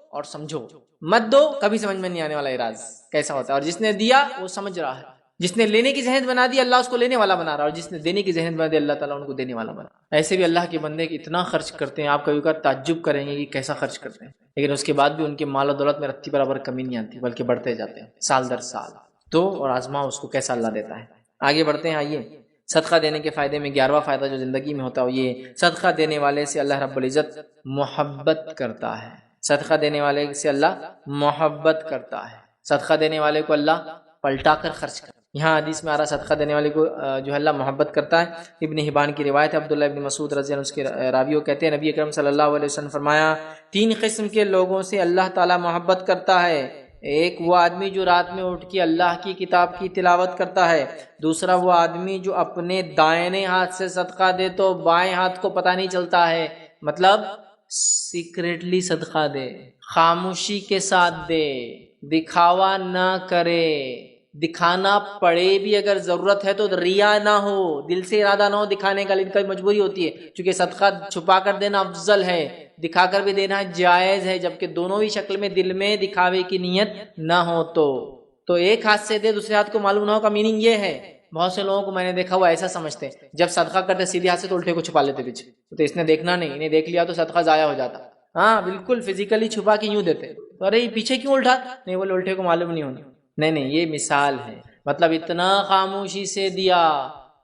A: اور سمجھو، مت دو کبھی سمجھ میں نہیں آنے والا راز کیسا ہوتا ہے. اور جس نے دیا وہ سمجھ رہا ہے، جس نے لینے کی ذہن بنا دی اللہ اس کو لینے والا بنا رہا ہے، اور جس نے دینے کی ذہن بنا دی اللہ تعالیٰ ان کو دینے والا بنا. ایسے بھی اللہ کے بندے اتنا خرچ کرتے ہیں، آپ کبھی کبھار تعجب کریں گے کہ کیسا خرچ کرتے ہیں، لیکن اس کے بعد بھی ان کے مال و دولت میں رتی برابر کمی نہیں آتی بلکہ بڑھتے جاتے ہیں سال در سال. تو اور آزما اس کو کیسا اللہ دیتا ہے. آگے بڑھتے ہیں. آئیے صدقہ دینے کے فائدے میں 11واں فائدہ جو زندگی میں ہوتا ہے یہ صدقہ دینے والے سے اللہ رب العزت محبت کرتا ہے. صدقہ دینے والے سے اللہ محبت کرتا ہے، صدقہ دینے والے کو اللہ پلٹا کر خرچ کرتا ہے۔ یہاں حدیث میں آ رہا صدقہ دینے والے کو جو ہے اللہ محبت کرتا ہے۔ ابن حبان کی روایت ہے، عبداللہ ابن مسعود رضی اللہ عنہ اس کے راویوں کہتے ہیں نبی اکرم صلی اللہ علیہ وسلم فرمایا 3 قسم کے لوگوں سے اللہ تعالی محبت کرتا ہے، ایک وہ آدمی جو رات میں اٹھ کے اللہ کی کتاب کی تلاوت کرتا ہے، دوسرا وہ آدمی جو اپنے دائیں ہاتھ سے صدقہ دے تو بائیں ہاتھ کو پتہ نہیں چلتا ہے، مطلب سیکریٹلی صدقہ دے، خاموشی کے ساتھ دے، دکھاوا نہ کرے، دکھانا پڑے بھی اگر ضرورت ہے تو ریا نہ ہو، دل سے ارادہ نہ ہو دکھانے کا، لیکن کبھی مجبوری ہوتی ہے، چونکہ صدقہ چھپا کر دینا افضل ہے، دکھا کر بھی دینا جائز ہے، جبکہ دونوں ہی شکل میں دل میں دکھاوے کی نیت نہ ہو تو ایک ہاتھ سے دے دوسرے ہاتھ کو معلوم نہ ہو کا میننگ یہ ہے۔ بہت سے لوگوں کو میں نے دیکھا وہ ایسا سمجھتے ہیں جب صدقہ کرتے سیدھے ہاتھ سے تو الٹے کو چھپا لیتے پیچھے، تو اس نے دیکھنا نہیں، انہیں دیکھ لیا تو صدقہ ضائع ہو جاتا۔ ہاں بالکل فزیکلی چھپا کے یوں دیتے، تو ارے یہ پیچھے کیوں الٹا، نہیں بولے الٹے کو معلوم نہیں ہونا، نہیں یہ مثال ہے، مطلب اتنا خاموشی سے دیا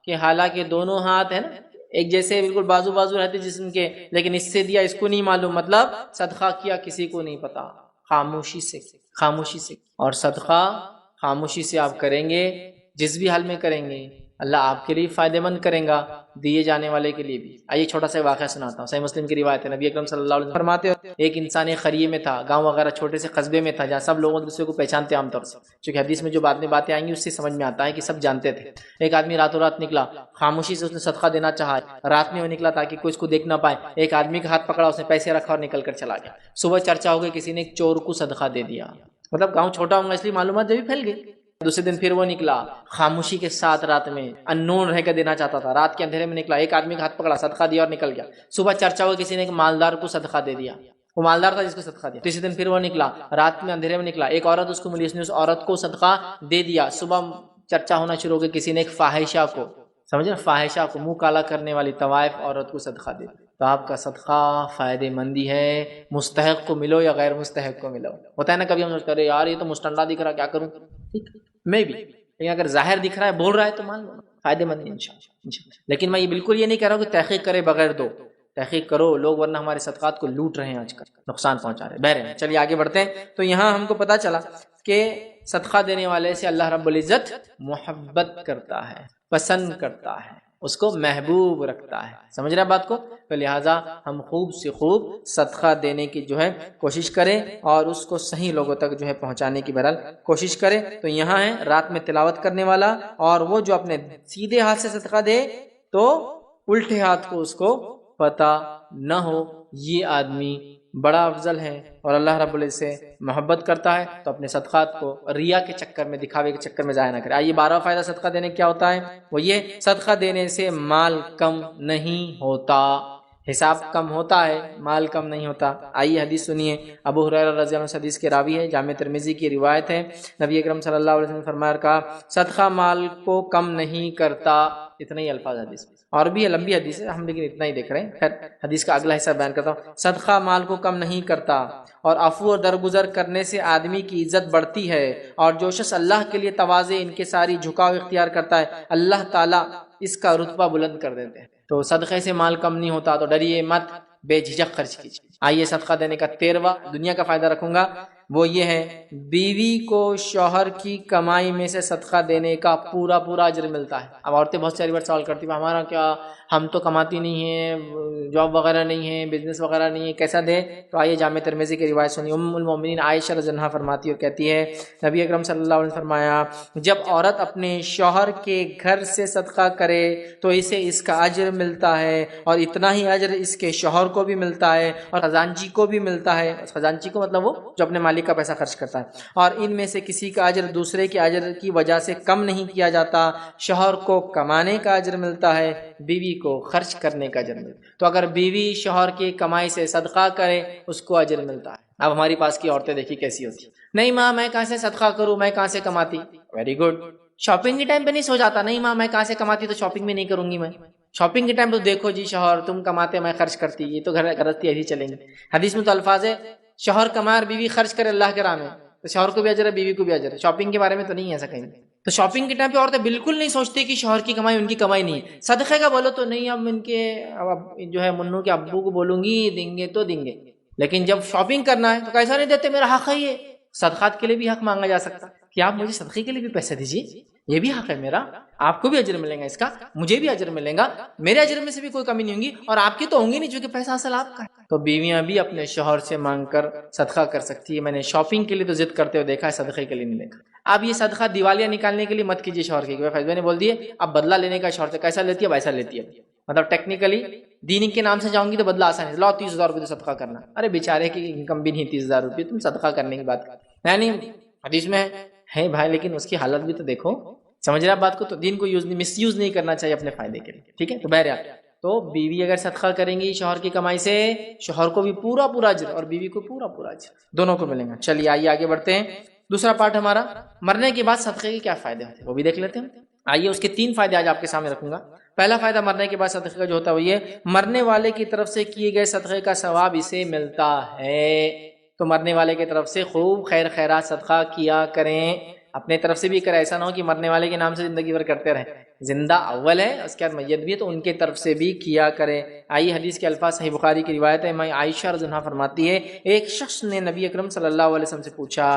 A: کہ حالانکہ دونوں ہاتھ ہیں نا ایک جیسے بالکل بازو بازو رہتے جسم کے، لیکن اس سے دیا اس کو نہیں معلوم، مطلب صدقہ کیا کسی کو نہیں پتا، خاموشی سے۔ اور صدقہ خاموشی سے آپ کریں گے، جس بھی حال میں کریں گے اللہ آپ کے لیے فائدہ مند کریں گا، دیے جانے والے کے لیے بھی۔ آئیے چھوٹا سا واقعہ سناتا ہوں، صحیح مسلم کی روایت ہے، نبی اکرم صلی اللہ علیہ وسلم فرماتے ہیں ایک انسان ایک خریے میں تھا، گاؤں وغیرہ چھوٹے سے قصبے میں تھا جہاں سب لوگ ایک دوسرے کو پہچانتے عام طور سے، چونکہ حدیث میں جو باتیں آئیں گی اس سے سمجھ میں آتا ہے کہ سب جانتے تھے۔ ایک آدمی راتوں رات نکلا، خاموشی سے اس نے صدقہ دینا چاہا، رات میں وہ نکلا تاکہ کوئی اس کو دیکھ نہ پائے، ایک آدمی کا ہاتھ پکڑا، اس نے پیسے رکھا اور نکل کر چلا گیا۔ صبح چرچا ہو گئی، کسی نے ایک چور کو صدقہ دے دیا، مطلب گاؤں چھوٹا ہوگا اس لیے معلومات جب بھی پھیل گئی۔ دوسرے دن پھر وہ نکلا خاموشی کے ساتھ، رات میں انون رہ کر دینا چاہتا تھا، رات کے اندھیرے میں نکلا، ایک آدمی کا ہاتھ پکڑا، صدقہ دیا اور نکل گیا۔ صبح چرچا ہوا، کسی نے ایک مالدار کو صدقہ دے دیا، وہ مالدار تھا جس کو صدقہ دیا۔ تیسرے دن پھر وہ نکلا، رات میں اندھیرے میں نکلا، ایک عورت اس کو ملی، اس نے اس عورت کو صدقہ دے دیا۔ صبح چرچا ہونا شروع ہو گئی، کسی نے ایک فاحشہ کو، سمجھے فاحشہ کو، منہ کالا کرنے والی طوائف عورت کو صدقہ دے دیا۔ تو آپ کا صدقہ فائدہ مندی ہے، مستحق کو ملو یا غیر مستحق کو ملو۔ ہوتا ہے نا کبھی ہم سوچتے ہیں یار یہ تو مستنڈا دکھ رہا کیا کروں، ٹھیک میں بھی، لیکن اگر ظاہر دکھ رہا ہے بول رہا ہے تو مان لو فائدہ مند ہے انشاءاللہ۔ لیکن میں یہ بالکل یہ نہیں کہہ رہا ہوں کہ تحقیق کرے بغیر دو، تحقیق کرو، لوگ ورنہ ہمارے صدقات کو لوٹ رہے ہیں آج کل، نقصان پہنچا رہے ہیں۔ بہرحال چلیے آگے بڑھتے ہیں۔ تو یہاں ہم کو پتہ چلا کہ صدقہ دینے والے سے اللہ رب العزت محبت کرتا ہے، پسند کرتا ہے، اس کو محبوب رکھتا ہے، سمجھ رہے بات کو؟ تو لہٰذا ہم خوب سے خوب صدقہ دینے کی جو ہے کوشش کریں اور اس کو صحیح لوگوں تک جو ہے پہنچانے کی بہرحال کوشش کریں۔ تو یہاں ہے رات میں تلاوت کرنے والا، اور وہ جو اپنے سیدھے ہاتھ سے صدقہ دے تو الٹے ہاتھ کو اس کو پتہ نہ ہو، یہ آدمی بڑا افضل ہے اور اللہ رب العزت سے محبت کرتا ہے۔ تو اپنے صدقات کو ریا کے چکر میں، دکھاوے کے چکر میں ضائع نہ کرے۔ آئیے 12واں فائدہ صدقہ دینے کیا ہوتا ہے، وہ یہ صدقہ دینے سے مال کم نہیں ہوتا، حساب کم ہوتا ہے، مال کم نہیں ہوتا۔ آئیے حدیث سنیے، ابو ہریرہ رضی اللہ عنہ حدیث کے راوی ہے، جامع ترمذی کی روایت ہے، نبی اکرم صلی اللہ علیہ وسلم نے فرمایا کہا صدقہ مال کو کم نہیں کرتا۔ اتنے ہی الفاظ حدیث، اور بھی لمبی حدیث ہے، ہم لیکن اتنا ہی دیکھ رہے ہیں۔ خیر حدیث کا اگلا حصہ بیان کرتا ہوں۔ صدقہ مال کو کم نہیں کرتا، اور عفو اور درگزر کرنے سے آدمی کی عزت بڑھتی ہے، اور جو شخص اللہ کے لیے تواضع انکساری جھکاؤ اختیار کرتا ہے اللہ تعالیٰ اس کا رتبہ بلند کر دیتے ہیں۔ تو صدقے سے مال کم نہیں ہوتا، تو ڈریے مت، بے جھجک خرچ کیجیے۔ آئیے صدقہ دینے کا 13واں دنیا کا فائدہ رکھوں گا، وہ یہ ہے بیوی کو شوہر کی کمائی میں سے صدقہ دینے کا پورا اجر ملتا ہے۔ اب عورتیں بہت ساری بار سوال کرتی ہیں ہمارا کیا، ہم تو کماتی نہیں ہیں، جاب وغیرہ نہیں ہے، بزنس وغیرہ نہیں ہے، کیسا دیں؟ تو آئیے جامع ترمذی کی روایت سنیے، ام المومنین عائشہ رضی اللہ عنہا فرماتی اور کہتی ہے نبی اکرم صلی اللہ علیہ وسلم فرمایا جب عورت اپنے شوہر کے گھر سے صدقہ کرے تو اسے اس کا اجر ملتا ہے، اور اتنا ہی اجر اس کے شوہر کو بھی ملتا ہے اور خزانچی کو بھی ملتا ہے۔ خزانچی کو مطلب وہ جو اپنے مالک کا پیسہ خرچ کرتا ہے، اور ان میں سے کسی کا اجر دوسرے کے اجر کی وجہ سے کم نہیں کیا جاتا۔ شوہر کو کمانے کا اجر ملتا ہے، بیوی کو خرچ کرنے کا اجر ملتا ہے۔ تو اگر بیوی شوہر کی کمائی سے صدقہ کرے اس کو اجر ملتا ہے۔ اب ہماری پاس کی عورتیں دیکھی کیسی ہوتی، نہیں ماں میں کہاں سے صدقہ کروں، میں کہاں سے کماتی، ویری گڈ۔ شاپنگ کے ٹائم پہ نہیں سو جاتا، نہیں ماں میں کہاں سے کماتی تو شاپنگ بھی نہیں کروں گی میں۔ شاپنگ کے ٹائم تو دیکھو جی شوہر تم کماتے میں خرچ کرتی، یہ تو گھرستی ایسی چلیں گے۔ حدیث میں تو الفاظ ہے شوہر کمائے اور بیوی خرچ کرے اللہ کے راہ میں، تو شوہر کو بھی اجر ہے بیوی کو بھی اجر ہے۔ شاپنگ کے بارے میں تو نہیں ہے ایسا کہیں۔ تو شاپنگ کے ٹائم پہ عورتیں بالکل نہیں سوچتی کہ شوہر کی کمائی ان کی کمائی نہیں ہے۔ صدقے کا بولو تو نہیں، اب ان کے جو ہے منو کے ابو کو بولوں گی دیں گے تو دیں گے، لیکن جب شاپنگ کرنا ہے تو کیسا نہیں دیتے، میرا حق ہے یہ. صدقات کے لیے بھی حق مانگا جا سکتا کہ آپ مجھے صدقے کے لیے بھی پیسے دیجیے، یہ بھی حق ہے میرا، آپ کو بھی اجر ملے گا اس کا، مجھے بھی اجر ملے گا، میرے اجر میں سے بھی کوئی کمی نہیں ہوگی، اور آپ کی تو ہوں گی نہیں چونکہ پیسہ اصل آپ کا ہے. تو بیویاں بھی اپنے شوہر سے مانگ کر صدقہ کر سکتی ہے. میں نے شاپنگ کے لیے تو ضد کرتے ہوئے دیکھا ہے، صدقے کے لیے نہیں دیکھا. اب یہ صدقہ دیوالیاں نکالنے کے لیے مت کیجیے شوہر کی. فیضبہ نے بول دیے اب بدلہ لینے کا شوہر سے کیسا لیتی ہے ویسا لیتی ہے، مطلب ٹیکنیکلی دین کے نام سے جاؤں گی تو بدلہ آسان ہے، لاؤ 30,000 روپے تو صدقہ کرنا. ارے بیچارے کی انکم بھی نہیں 30,000 روپے، تم صدقہ کرنے کی بات کر. یعنی حدیث میں ہے بھائی، لیکن اس کی حالت بھی تو دیکھو. سمجھ رہے بات کو؟ تو دین کو مس یوز نہیں کرنا چاہیے اپنے فائدے کے لیے. ٹھیک ہے، تو بہرحال تو بیوی اگر صدقہ کریں گی شوہر کی کمائی سے، شوہر کو بھی پورا پورا اجر اور بیوی کو پورا پورا اجر، دونوں کو ملیں گا. چلیے آئیے آگے بڑھتے ہیں. دوسرا پارٹ ہمارا مرنے کے بعد صدقے کے کیا فائدے ہوتے ہیں وہ بھی دیکھ لیتے ہیں. آئیے اس کے 3 فائدے آج آپ کے سامنے رکھوں گا. پہلا فائدہ مرنے کے بعد صدقے کا جو ہوتا ہے وہ یہ، مرنے والے کی طرف سے کیے گئے صدقے کا ثواب اسے ملتا ہے. تو مرنے والے کی طرف سے خوب خیر خیرات صدقہ کیا کریں، اپنے طرف سے بھی کریں. ایسا نہ ہو کہ مرنے والے کے نام سے زندگی بھر کرتے رہیں. زندہ اول ہے، اس کے بعد میت بھی ہے، تو ان کے طرف سے بھی کیا کریں. آئیے حدیث کے الفاظ، صحیح بخاری کی روایت ہے، میں عائشہ رضی اللہ عنہا فرماتی ہے ایک شخص نے نبی اکرم صلی اللہ علیہ وسلم سے پوچھا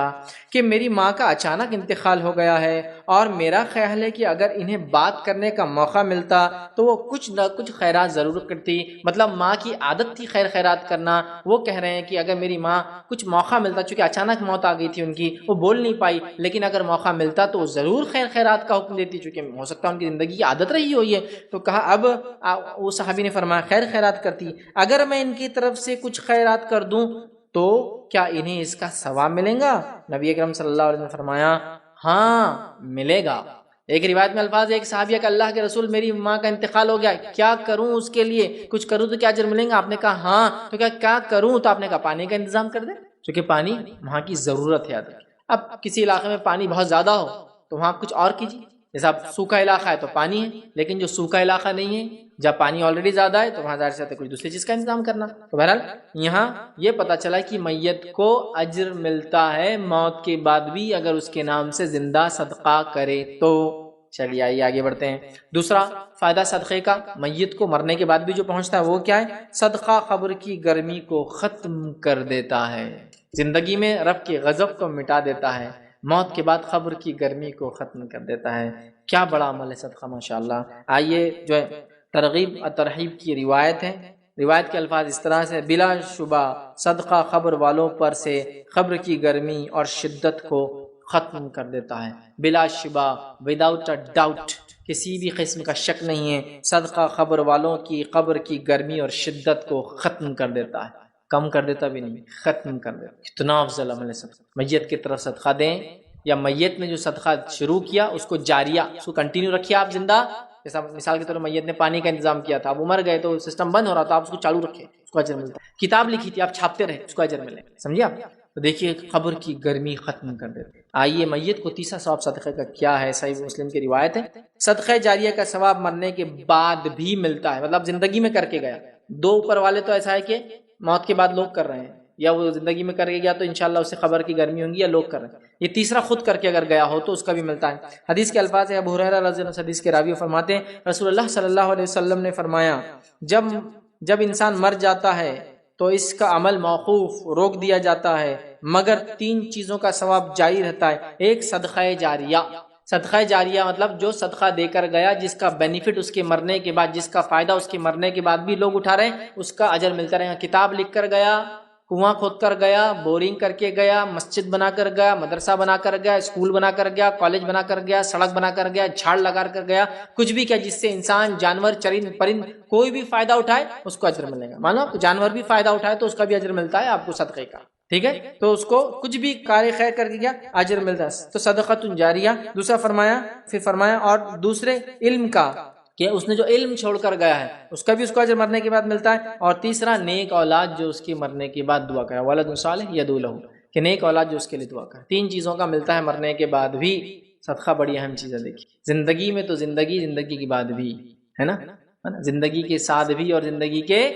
A: کہ میری ماں کا اچانک انتقال ہو گیا ہے اور میرا خیال ہے کہ اگر انہیں بات کرنے کا موقع ملتا تو وہ کچھ نہ کچھ خیرات ضرور کرتی. مطلب ماں کی عادت تھی خیر خیرات کرنا. وہ کہہ رہے ہیں کہ اگر میری ماں کچھ موقع ملتا، چونکہ اچانک موت آ گئی تھی ان کی، وہ بول نہیں پائی، لیکن اگر موقع ملتا تو وہ ضرور خیر خیرات کا حکم دیتی، چونکہ ہو سکتا ہے ان کی زندگی کی عادت رہی ہوئی ہے. تو کہا اب وہ صحابی نے فرمایا خیر خیرات کرتی، اگر میں ان کی طرف سے کچھ خیرات کر دوں تو کیا انہیں اس کا ثواب ملے گا؟ نبی اکرم صلی اللہ علیہ وسلم نے فرمایا ہاں ملے گا. ایک روایت میں الفاظ ایک صحابیہ کہ اللہ کے رسول میری ماں کا انتقال ہو گیا، کیا کروں اس کے لیے؟ کچھ کروں تو کیا اجر ملیں گا؟ آپ نے کہا ہاں. تو کیا کروں؟ تو آپ نے کہا پانی کا انتظام کر دیں، کیونکہ پانی وہاں کی ضرورت ہے. اب کسی علاقے میں پانی بہت زیادہ ہو تو وہاں کچھ اور کیجیے. جیسا سوکھا علاقہ ہے تو پانی ہے، لیکن جو سوکھا علاقہ نہیں ہے، جب پانی آلریڈی زیادہ ہے تو وہاں ظاہر سے کچھ دوسری چیز کا انتظام کرنا. تو بہرحال یہاں یہ پتا چلا کہ میت کو اجر ملتا ہے موت کے بعد بھی اگر اس کے نام سے زندہ صدقہ کرے تو. چلیے آئیے آگے بڑھتے ہیں. دوسرا فائدہ صدقے کا میت کو مرنے کے بعد بھی جو پہنچتا ہے وہ کیا ہے؟ صدقہ قبر کی گرمی کو ختم کر دیتا ہے. زندگی میں رب کے غضب کو مٹا دیتا ہے، موت کے بعد قبر کی گرمی کو ختم کر دیتا ہے. کیا بڑا عمل ہے صدقہ ماشاءاللہ. آئیے جو ہے ترغیب اور ترہیب کی روایت ہے. روایت کے الفاظ اس طرح سے، بلا شبہ صدقہ قبر والوں پر سے قبر کی گرمی اور شدت کو ختم کر دیتا ہے. بلا شبہ، وداؤٹ اے ڈاؤٹ، کسی بھی قسم کا شک نہیں ہے، صدقہ قبر والوں کی قبر کی گرمی اور شدت کو ختم کر دیتا ہے. کم کر دیتا بھی نہیں، ختم کر دیتا. کتنا افضل عمل ہے صدقہ. میت کی طرف صدقہ دیں، یا میت نے جو صدقہ شروع کیا اس کو جاریہ، اس کو کنٹینیو رکھیے آپ زندہ. جیسا مثال کے طور پر میت نے پانی کا انتظام کیا تھا، اب وہ مر گئے تو سسٹم بند ہو رہا تھا، آپ اس کو چالو رکھیں، اس کو اجر ملتا ہے. کتاب لکھی تھی آپ چھاپتے رہے، اس کو اجر ملے. سمجھے آپ؟ تو دیکھیے قبر کی گرمی ختم کر دیتے. آئیے میت کو تیسرا ثواب صدقے کا کیا ہے؟ صحیح مسلم کی روایت ہے، صدقہ جاریہ کا ثواب مرنے کے بعد بھی ملتا ہے. مطلب زندگی میں کر کے گیا. 2 اوپر والے تو ایسا ہے کہ موت کے بعد لوگ کر رہے ہیں، یا وہ زندگی میں کر کے گیا تو انشاءاللہ اس سے قبر کی گرمی ہوں گی، یا لوگ کر رہے ہیں. یہ تیسرا خود کر کے اگر گیا ہو تو اس کا بھی ملتا ہے. حدیث کے الفاظ ہیں، ابو ہریرہ رضی اللہ عنہ حدیث کے راوی فرماتے ہیں رسول اللہ صلی اللہ علیہ وسلم نے فرمایا جب انسان مر جاتا ہے تو اس کا عمل موقوف، روک دیا جاتا ہے، مگر 3 چیزوں کا ثواب جاری رہتا ہے. ایک صدقہ جاریہ. صدقہ جاریہ مطلب جو صدقہ دے کر گیا، جس کا بینیفٹ اس کے مرنے کے بعد، جس کا فائدہ اس کے مرنے کے بعد بھی لوگ اٹھا رہے ہیں، اس کا اجر ملتا رہے گا. کتاب لکھ کر گیا، کنواں کھود کر گیا، بورنگ کر کے گیا، مسجد بنا کر گیا، مدرسہ بنا کر گیا، اسکول بنا کر گیا، کالج بنا کر گیا، سڑک بنا کر گیا، جھاڑ لگا کر گیا، کچھ بھی کیا جس سے انسان، جانور، چرند پرند کوئی بھی فائدہ اٹھائے اس کو اجر ملے گا. مانو جانور بھی فائدہ اٹھائے تو اس کا بھی اجر ملتا ہے آپ کو صدقے کا. ٹھیک ہے، تو اس کو کچھ بھی کار خیر کر کے کیا اجر ملتا ہے. تو صدقۃ جاریہ. دوسرا فرمایا اور دوسرے علم کا، کہ اس نے جو علم چھوڑ کر گیا ہے اس کا بھی اس کو اجر مرنے کے بعد ملتا ہے. اور تیسرا نیک اولاد جو اس کے مرنے کے بعد دعا کرے، ولد صالح یدعو لہ، کہ نیک اولاد جو اس کے لیے دعا کرے. 3 چیزوں کا ملتا ہے مرنے کے بعد بھی. صدقہ بڑی اہم چیز ہے. دیکھیے زندگی میں تو زندگی کے بعد بھی ہے نا، زندگی کے ساتھ بھی اور زندگی کے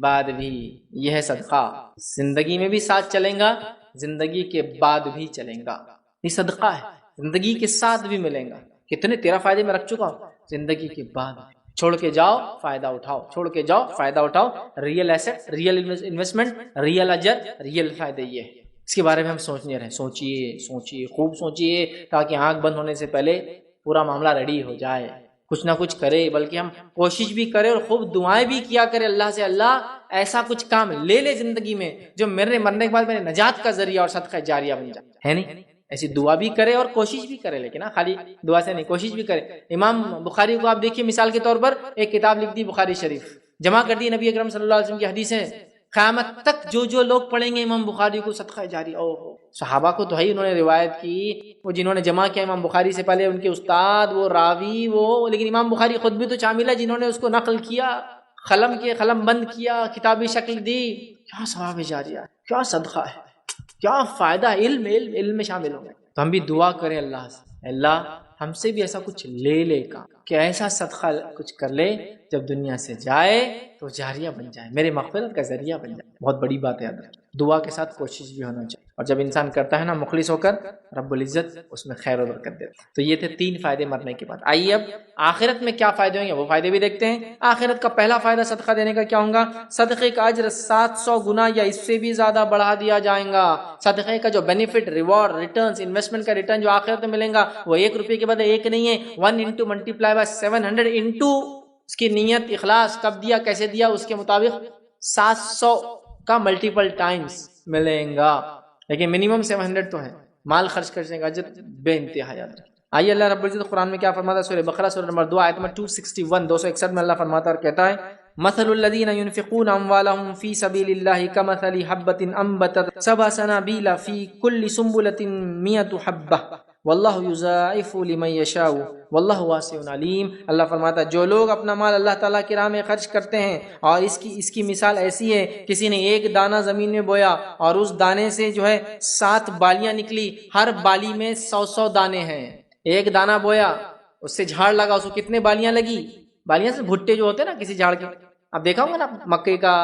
A: بعد بھی. یہ ہے صدقہ. زندگی میں بھی ساتھ چلیں گا، زندگی کے بعد بھی چلیں گا. یہ صدقہ ہے. زندگی کے ساتھ بھی ملیں گا. کتنے 13 فائدے میں رکھ چکا ہوں. زندگی کے بعد چھوڑ کے جاؤ فائدہ اٹھاؤ، چھوڑ کے جاؤ فائدہ اٹھاؤ. Real estate, real investment, real اجر، ریئل فائدے یہ ہے. اس کے بارے میں ہم سوچنے رہیں. سوچیے خوب سوچیے، تاکہ آنکھ بند ہونے سے پہلے پورا معاملہ ریڈی ہو جائے. کچھ نہ کچھ کرے، بلکہ ہم کوشش بھی کریں اور خوب دعائیں بھی کیا کرے اللہ سے، اللہ ایسا کچھ کام لے زندگی میں جو میرے مرنے کے بعد میرے نجات کا ذریعہ اور صدقہ جاریہ بن جائے. ہے نہیں؟ ایسی دعا بھی کرے اور کوشش بھی کرے، لیکن خالی دعا سے نہیں، کوشش بھی کرے. امام بخاری کو آپ دیکھیے مثال کے طور پر، ایک کتاب لکھ دی بخاری شریف، جمع کر دی نبی اکرم صلی اللہ علیہ وسلم کی حدیثیں. قیامت تک جو لوگ پڑھیں گے امام بخاری کو صدقہ جاری. صحابہ کو تو ہے انہوں نے روایت کی، وہ جنہوں نے جمع کیا امام بخاری سے پہلے ان کے استاد، وہ راوی، لیکن امام بخاری خود بھی تو شامل ہے جنہوں نے اس کو نقل کیا، قلم بند کیا، کتابی شکل دی. کیا ثواب جاریہ، کیا صدقہ ہے، کیا فائدہ. علم میں شامل ہو گئے. تو ہم بھی دعا کریں اللہ سے، اللہ ہم سے بھی ایسا کچھ لے کا، کہ ایسا صدقہ کچھ کر لے جب دنیا سے جائے تو جاریہ بن جائے، میرے مغفرت کا ذریعہ بن جائے. بہت بڑی بات ہے. دعا کے ساتھ کوشش بھی ہونا چاہیے، اور جب انسان کرتا ہے نا مخلص ہو کر، رب العزت اس میں خیر و برکت دیتا. تو یہ تھے 3 فائدے مرنے کے بعد. آئیے اب آخرت میں کیا فائدے ہوں گے وہ فائدے بھی دیکھتے ہیں. آخرت کا پہلا فائدہ صدقہ دینے کا کیا ہوگا؟ صدقے کا اجر 700 گنا یا اس سے بھی زیادہ بڑھا دیا جائے گا. صدقے کا جو بینیفٹ، ریوارڈ، ریٹرنز، انویسٹمنٹ کا ریٹرن جو آخرت میں ملے گا وہ 1 روپے کے بدلے 1 نہیں ہے، 1 into multiply by 700 into اس کی نیت، اخلاص، کب دیا، کیسے دیا، اس کے مطابق 700 کا ملٹیپل ٹائمز ملیں گا. لیکن منیمم 700 تو ہے. مال خرچ کرنے کا اجر بے انتہا یاد رکھیں. آئیے اللہ رب العزت قرآن میں کیا فرماتا ہے؟ سورہ بقرہ سورہ نمبر 2 آیت نمبر 261 میں اللہ فرماتا ہے اور کہتا ہے: مثل الذين ينفقون اموالهم في سبيل الله كمثل حبة انبتت 7 سنابل في كل سنبلة 100 حبة واللہ یضاعف لمن یشاء واللہ واسع علیم. اللہ فرماتا ہے جو لوگ اپنا مال اللہ تعالیٰ کی راہ میں خرچ کرتے ہیں، اور اس کی مثال ایسی ہے، کسی نے 1 دانہ زمین میں بویا اور اس دانے سے جو ہے 7 بالیاں نکلی، ہر بالی میں 100 دانے ہیں. 1 دانہ بویا، اس سے جھاڑ لگا، اس کو کتنے بالیاں لگی؟ بالیاں سے بھٹے جو ہوتے ہیں نا کسی جھاڑ کے، آپ دیکھا ہوگا نا مکے کا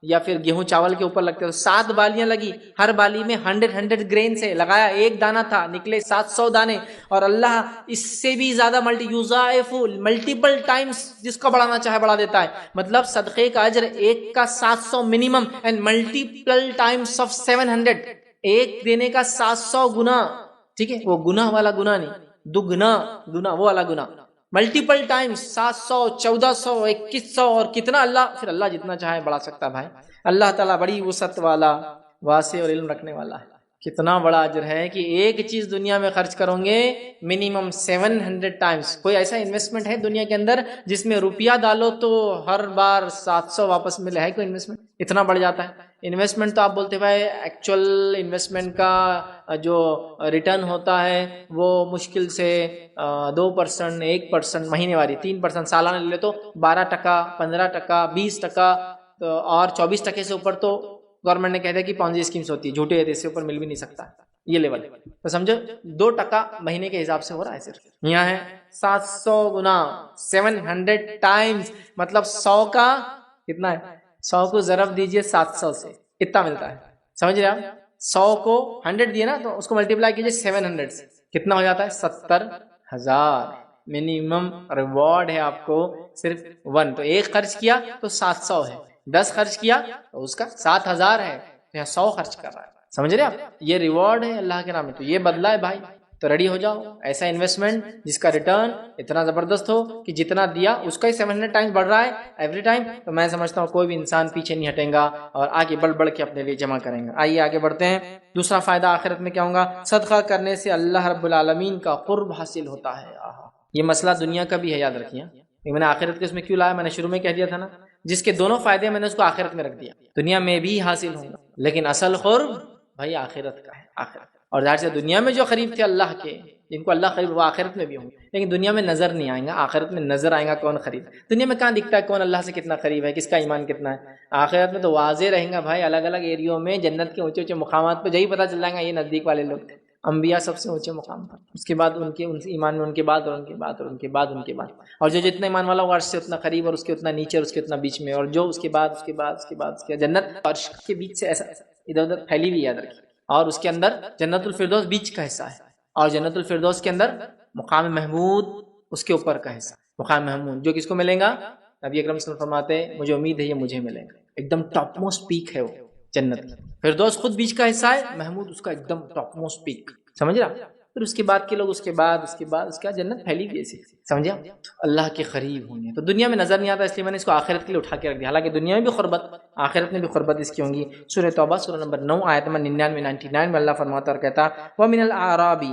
A: یا پھر گیہوں چاول کے اوپر لگتے ہیں، 7 بالیاں لگی، ہر بالی میں 100 گرین سے لگایا، 1 دانہ تھا، نکلے 700 دانے. اور اللہ اس سے بھی زیادہ ملٹیپل ٹائمز جس کو بڑھانا چاہے بڑھا دیتا ہے. مطلب صدقے کا اجر 1 کا 700 minimum and multiple Times of 700، 1 دینے کا 700 گنا. ٹھیک ہے، وہ گناہ والا گناہ نہیں، دگنا گناہ وہ والا گناہ، ملٹیپل ٹائمز 700، 1400، 2100، اور کتنا پھر اللہ جتنا چاہے بڑھا سکتا ہے. بھائی اللہ تعالیٰ بڑی وسعت والا، واسع اور علم رکھنے والا ہے. کتنا بڑا اجر ہے کہ ایک چیز دنیا میں خرچ کرو گے منیمم 700 ٹائمز. کوئی ایسا انویسٹمنٹ ہے دنیا کے اندر جس میں روپیہ ڈالو تو ہر بار 700 واپس ملے؟ ہے کوئی انویسٹمنٹ اتنا بڑھ جاتا ہے؟ انویسٹمنٹ تو آپ بولتے بھائی ایکچوئل انویسٹمنٹ کا جو ریٹرن ہوتا ہے وہ مشکل سے 2%، 1% مہینے والی، 3% سالانہ لے لے تو 12%، 15%، 20%، اور 24% سے اوپر تو گورنمنٹ نے کہہ دیا کہ پونزی اسکیمز ہوتی ہے، جھوٹے ہے، اس سے اوپر مل بھی نہیں سکتا. یہ لیول تو سمجھو 2% مہینے کے حساب سے ہو رہا ہے. صرف یہاں ہے 700 گنا 700 ٹائمز، مطلب 100 کا کتنا ہے؟ 100 کو ضرب دیجئے 700 سے، اتنا ملتا ہے. سمجھ رہے آپ؟ 100 کو 100 دیے نا تو اس کو ملٹیپلائی کیجئے 700 سے، کتنا ہو جاتا ہے؟ 70,000 منیمم ریوارڈ ہے آپ کو. صرف 1 تو 1 خرچ کیا تو 700 ہے، 10 خرچ کیا تو اس کا 7,000 ہے، یہاں 100 خرچ کر رہا ہے. سمجھ رہے آپ؟ یہ ریوارڈ ہے اللہ کے نام میں. تو یہ بدلا ہے بھائی. تو ریڈی ہو جاؤ ایسا انویسٹمنٹ جس کا ریٹرن اتنا زبردست ہو کہ جتنا دیا اس کا ہی 700 ٹائمز بڑھ رہا ہے ایوری ٹائم. تو میں سمجھتا ہوں کوئی بھی انسان پیچھے نہیں ہٹیں گا اور آگے بڑھ کے اپنے لیے جمع کریں گا. آئیے آگے بڑھتے ہیں. دوسرا فائدہ آخرت میں کیا ہوگا؟ صدقہ کرنے سے اللہ رب العالمین کا قرب حاصل ہوتا ہے. یہ مسئلہ دنیا کا بھی ہے، یاد رکھیے. میں نے آخرت کے اس میں کیوں لایا؟ میں نے شروع میں کہہ دیا تھا نا، جس کے دونوں فائدے میں نے اس کو آخرت میں رکھ دیا. دنیا میں بھی حاصل ہوں گا لیکن اصل قرب بھائی آخرت کا ہے. آخرت، اور ظاہر سے دنیا میں جو قریب تھے اللہ کے، جن کو اللہ قریب، وہ آخرت میں بھی ہوں گے، لیکن دنیا میں نظر نہیں آئیں گا. آخرت میں نظر آئیں گا کون قریب. دنیا میں کہاں دکھتا ہے کون اللہ سے کتنا قریب ہے، کس کا ایمان کتنا ہے. آخرت میں تو واضح رہیں گا بھائی. الگ الگ ایریوں میں جنت کے اونچے اونچے مقامات پہ یہی پتہ چل جائے گا یہ نزدیک والے لوگ تھے. انبیاء سب سے اونچے مقام پر، اس کے بعد ان ایمان میں ان کے بعد، اور ان کے بعد، اور ان کے بعد، ان کے بعد، اور جو جتنا ایمان والا وہ عرش سے اتنا قریب، اور اس کے اتنا نیچے، اور اس کے اتنا بیچ میں، اور جو اس کے بعد، اس کے بعد، اس کے بعد، اس کے جنت عرش کے بیچ سے ایسا ادھر ادھر پھیلی ہوئی، یاد رکھیے. اور اس کے اندر جنت الفردوس بیچ کا حصہ ہے، اور جنت الفردوس کے اندر مقام محمود اس کے اوپر کا حصہ. مقام محمود جو کس کو ملے گا؟ نبی اکرم صلی اللہ علیہ وسلم فرماتے ہیں مجھے امید ہے یہ مجھے ملے گا، ایک دم ٹاپ موسٹ پیک ہے وہ جنت کی۔ فردوس خود بیچ کا حصہ ہے، محمود اس کا ایک دم ٹاپ موسٹ پیک، سمجھ رہا؟ پھر اس کے بعد کے لوگ اس کے بعد اس کا جنت پھیلی بھی ایسی، سمجھا؟ اللہ کے قریب ہونے تو دنیا میں نظر نہیں آتا، اس لیے میں نے اس کو آخرت کے لیے اٹھا کے رکھ دیا، حالانکہ دنیا میں بھی قربت، آخرت میں بھی قربت اس کی ہوں گی۔ سورہ توبہ سورہ نمبر 9 آیت نمبر 99 میں اللہ فرماتا اور کہتا وَمِنَ الْأَعْرَابِ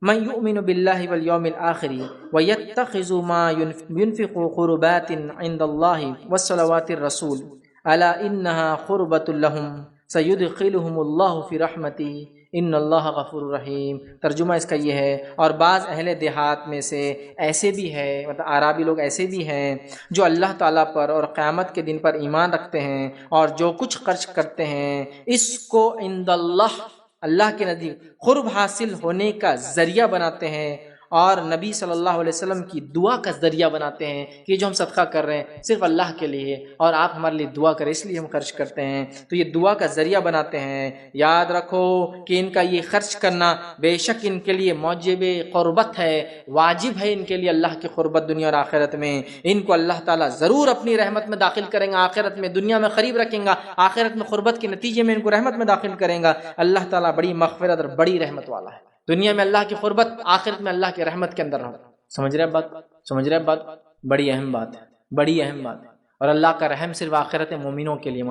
A: مَن يُؤْمِنُ بِاللَّهِ وَالْيَوْمِ الْآخِرِ وَيَتَّخِذُ مَا يُنْفِقُ قُرُبَاتٍ عِندَ اللَّهِ وَالصَّلَوَاتِ الرَّسُولِ أَلَا إِنَّهَا قُرْبَةٌ لَهُمْ سَيُدْخِلُهُمُ اللَّهُ فِي رَحْمَتِهِ ان اللہ غفور رحیم۔ ترجمہ اس کا یہ ہے، اور بعض اہل دیہات میں سے ایسے بھی ہے، مطلب عربی لوگ ایسے بھی ہیں جو اللہ تعالیٰ پر اور قیامت کے دن پر ایمان رکھتے ہیں، اور جو کچھ خرچ کرتے ہیں اس کو عند اللہ کے نزدیک قرب حاصل ہونے کا ذریعہ بناتے ہیں، اور نبی صلی اللہ علیہ وسلم کی دعا کا ذریعہ بناتے ہیں کہ جو ہم صدقہ کر رہے ہیں صرف اللہ کے لیے، اور آپ ہمارے لیے دعا کریں اس لیے ہم خرچ کرتے ہیں، تو یہ دعا کا ذریعہ بناتے ہیں۔ یاد رکھو کہ ان کا یہ خرچ کرنا بے شک ان کے لیے موجب قربت ہے، واجب ہے ان کے لیے اللہ کی قربت دنیا اور آخرت میں۔ ان کو اللہ تعالیٰ ضرور اپنی رحمت میں داخل کریں گا آخرت میں، دنیا میں قریب رکھیں گا، آخرت میں قربت کے نتیجے میں ان کو رحمت میں داخل کریں گا۔ اللہ تعالیٰ بڑی مغفرت اور بڑی رحمت والا ہے، دنیا میں اللہ کی قربت، آخرت میں اللہ کی رحمت کے اندر رہو۔ سمجھ رہے بات؟ بڑی اہم بات ہے۔ اور اللہ کا رحم صرف آخرت مومنوں کے لیے،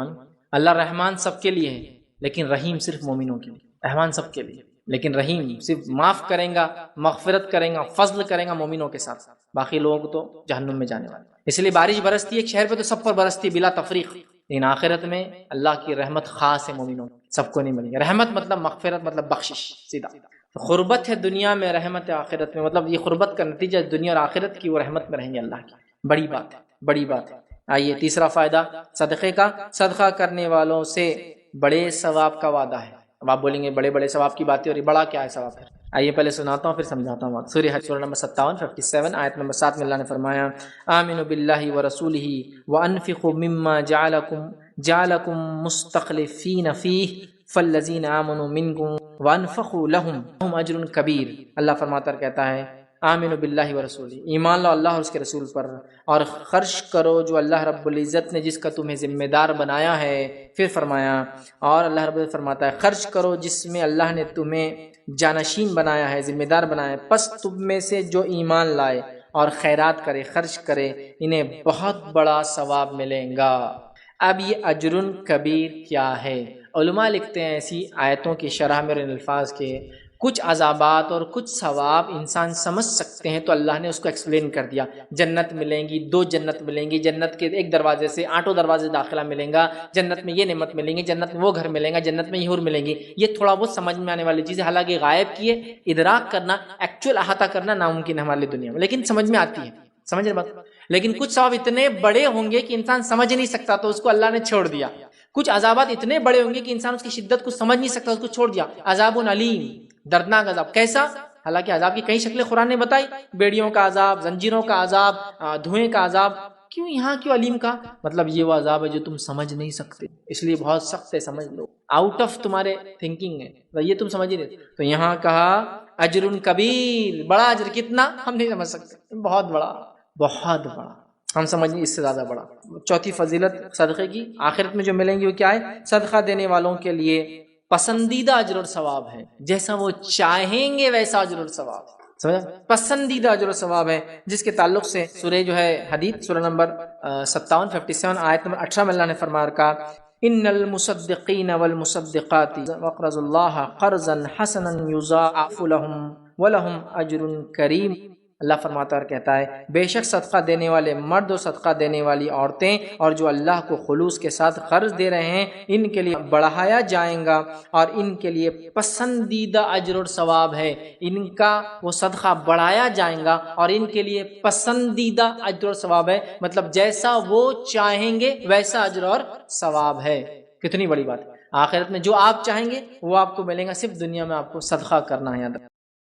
A: اللہ رحمان سب کے لیے ہے لیکن رحیم صرف مومنوں کے لیے، رحمان سب کے لیے لیکن رحیم صرف معاف کریں گا، مغفرت کریں گا، فضل کریں گا مومنوں کے ساتھ، باقی لوگ تو جہنم میں جانے والے۔ اس لیے بارش برستی ہے ایک شہر پہ تو سب پر برستی ہے بلا تفریق، لیکن آخرت میں اللہ کی رحمت خاص ہے مومنوں، سب کو نہیں ملے گی۔ رحمت مطلب مغفرت، مطلب بخشش، سیدھا قربت ہے دنیا میں، رحمت ہے آخرت میں، مطلب یہ قربت کا نتیجہ دنیا اور آخرت کی وہ رحمت میں رہیں گے اللہ کی۔ بڑی بات ہے۔ آئیے تیسرا فائدہ صدقے کا، صدقہ کرنے والوں سے بڑے ثواب کا وعدہ ہے۔ اب آپ بولیں گے بڑے بڑے ثواب کی باتیں، اور یہ بڑا کیا ہے ثواب ہے؟ آئیے پہلے سناتا ہوں پھر سمجھاتا ہوں۔ سورہ حج سورہ نمبر 57 آیت نمبر 7 میں اللہ نے فرمایا آمنوا باللہ ورسولہ وانفقوا مما جعلکم مستخلفین فیہ فالذین آمنوا منکم وانفقوا لهم اجر کبیر۔ اللہ فرماتا کہتا ہے آمنوا باللہ ورسولہ، ایمان لاؤ اللہ اور اس کے رسول پر، اور خرچ کرو جو اللہ رب العزت نے جس کا تمہیں ذمہ دار بنایا ہے۔ پھر فرمایا، اور اللہ رب العزت فرماتا ہے خرچ کرو جس میں اللہ نے تمہیں جانشین بنایا ہے، ذمہ دار بنایا ہے، پس تم میں سے جو ایمان لائے اور خیرات کرے، خرچ کرے، انہیں بہت بڑا ثواب ملے گا۔ اب یہ اجر کبیر کیا ہے؟ علماء لکھتے ہیں ایسی آیتوں کی شرح میں ان الفاظ کے کچھ عذابات اور کچھ ثواب انسان سمجھ سکتے ہیں، تو اللہ نے اس کو ایکسپلین کر دیا۔ جنت ملیں گی، 2 جنت ملیں گی، جنت کے ایک دروازے سے 8 دروازے داخلہ ملیں گا، جنت میں یہ نعمت ملیں گی، جنت میں وہ گھر ملیں گا، جنت میں یہ حور ملیں گی۔ یہ تھوڑا بہت سمجھ میں آنے والی چیز ہے، حالانکہ غائب کی ہے، ادراک کرنا، ایکچوئل احاطہ کرنا ناممکن ہے ہماری دنیا میں، لیکن سمجھ میں آتی ہے، سمجھ رہے بات؟ لیکن کچھ ثواب اتنے بڑے ہوں گے کہ انسان سمجھ نہیں سکتا، تو اس کو اللہ نے چھوڑ دیا۔ کچھ عذابات اتنے بڑے ہوں گے کہ انسان اس کی شدت کو سمجھ نہیں سکتا، اس کو چھوڑ دیا۔ عذاب علیم، دردناک عذاب، کیسا؟ حالانکہ عذاب کی کئی شکلیں قرآن نے بتائی، بیڑیوں کا عذاب، زنجیروں کا عذاب، دھوئیں کا عذاب، کیوں علیم کا؟ مطلب یہ وہ عذاب ہے جو تم سمجھ نہیں سکتے، اس لیے بہت سخت ہے، سمجھ لو، آؤٹ آف تمہارے تھنکنگ ہے، یہ تم سمجھ ہی نہیں۔ تو یہاں کہا اجر کبیر، بڑا اجر، کتنا ہم نہیں سمجھ سکتے، بہت بڑا، ہم سمجھیں اس سے زیادہ بڑا۔ چوتھی فضیلت صدقے کی، آخرت میں جو ملیں گی وہ کیا ہے؟ صدقہ دینے والوں کے لیے پسندیدہ اجر اور ثواب ہے، جیسا وہ چاہیں گے ویسا اجر اور ثواب، سمجھا؟ پسندیدہ اجر اور ثواب ہے، جس کے تعلق سے سورہ جو ہے حدید سورہ نمبر 57 آیت نمبر 18 میں اللہ نے فرمایا کہا ان المصدقین والمصدقات وقرضوا اللہ قرضا حسنا یضاعف لهم ولهم اجر کریم۔ اللہ فرماتا اور کہتا ہے بے شک صدقہ دینے والے مرد و صدقہ دینے والی عورتیں اور جو اللہ کو خلوص کے ساتھ قرض دے رہے ہیں، ان کے لیے بڑھایا جائے گا اور ان کے لیے پسندیدہ اجر اور ثواب ہے۔ ان کا وہ صدقہ بڑھایا جائے گا اور ان کے لیے پسندیدہ اجر اور ثواب ہے، مطلب جیسا وہ چاہیں گے ویسا اجر اور ثواب ہے۔ کتنی بڑی بات ہے، آخرت میں جو آپ چاہیں گے وہ آپ کو ملے گا، صرف دنیا میں آپ کو صدقہ کرنا ہے۔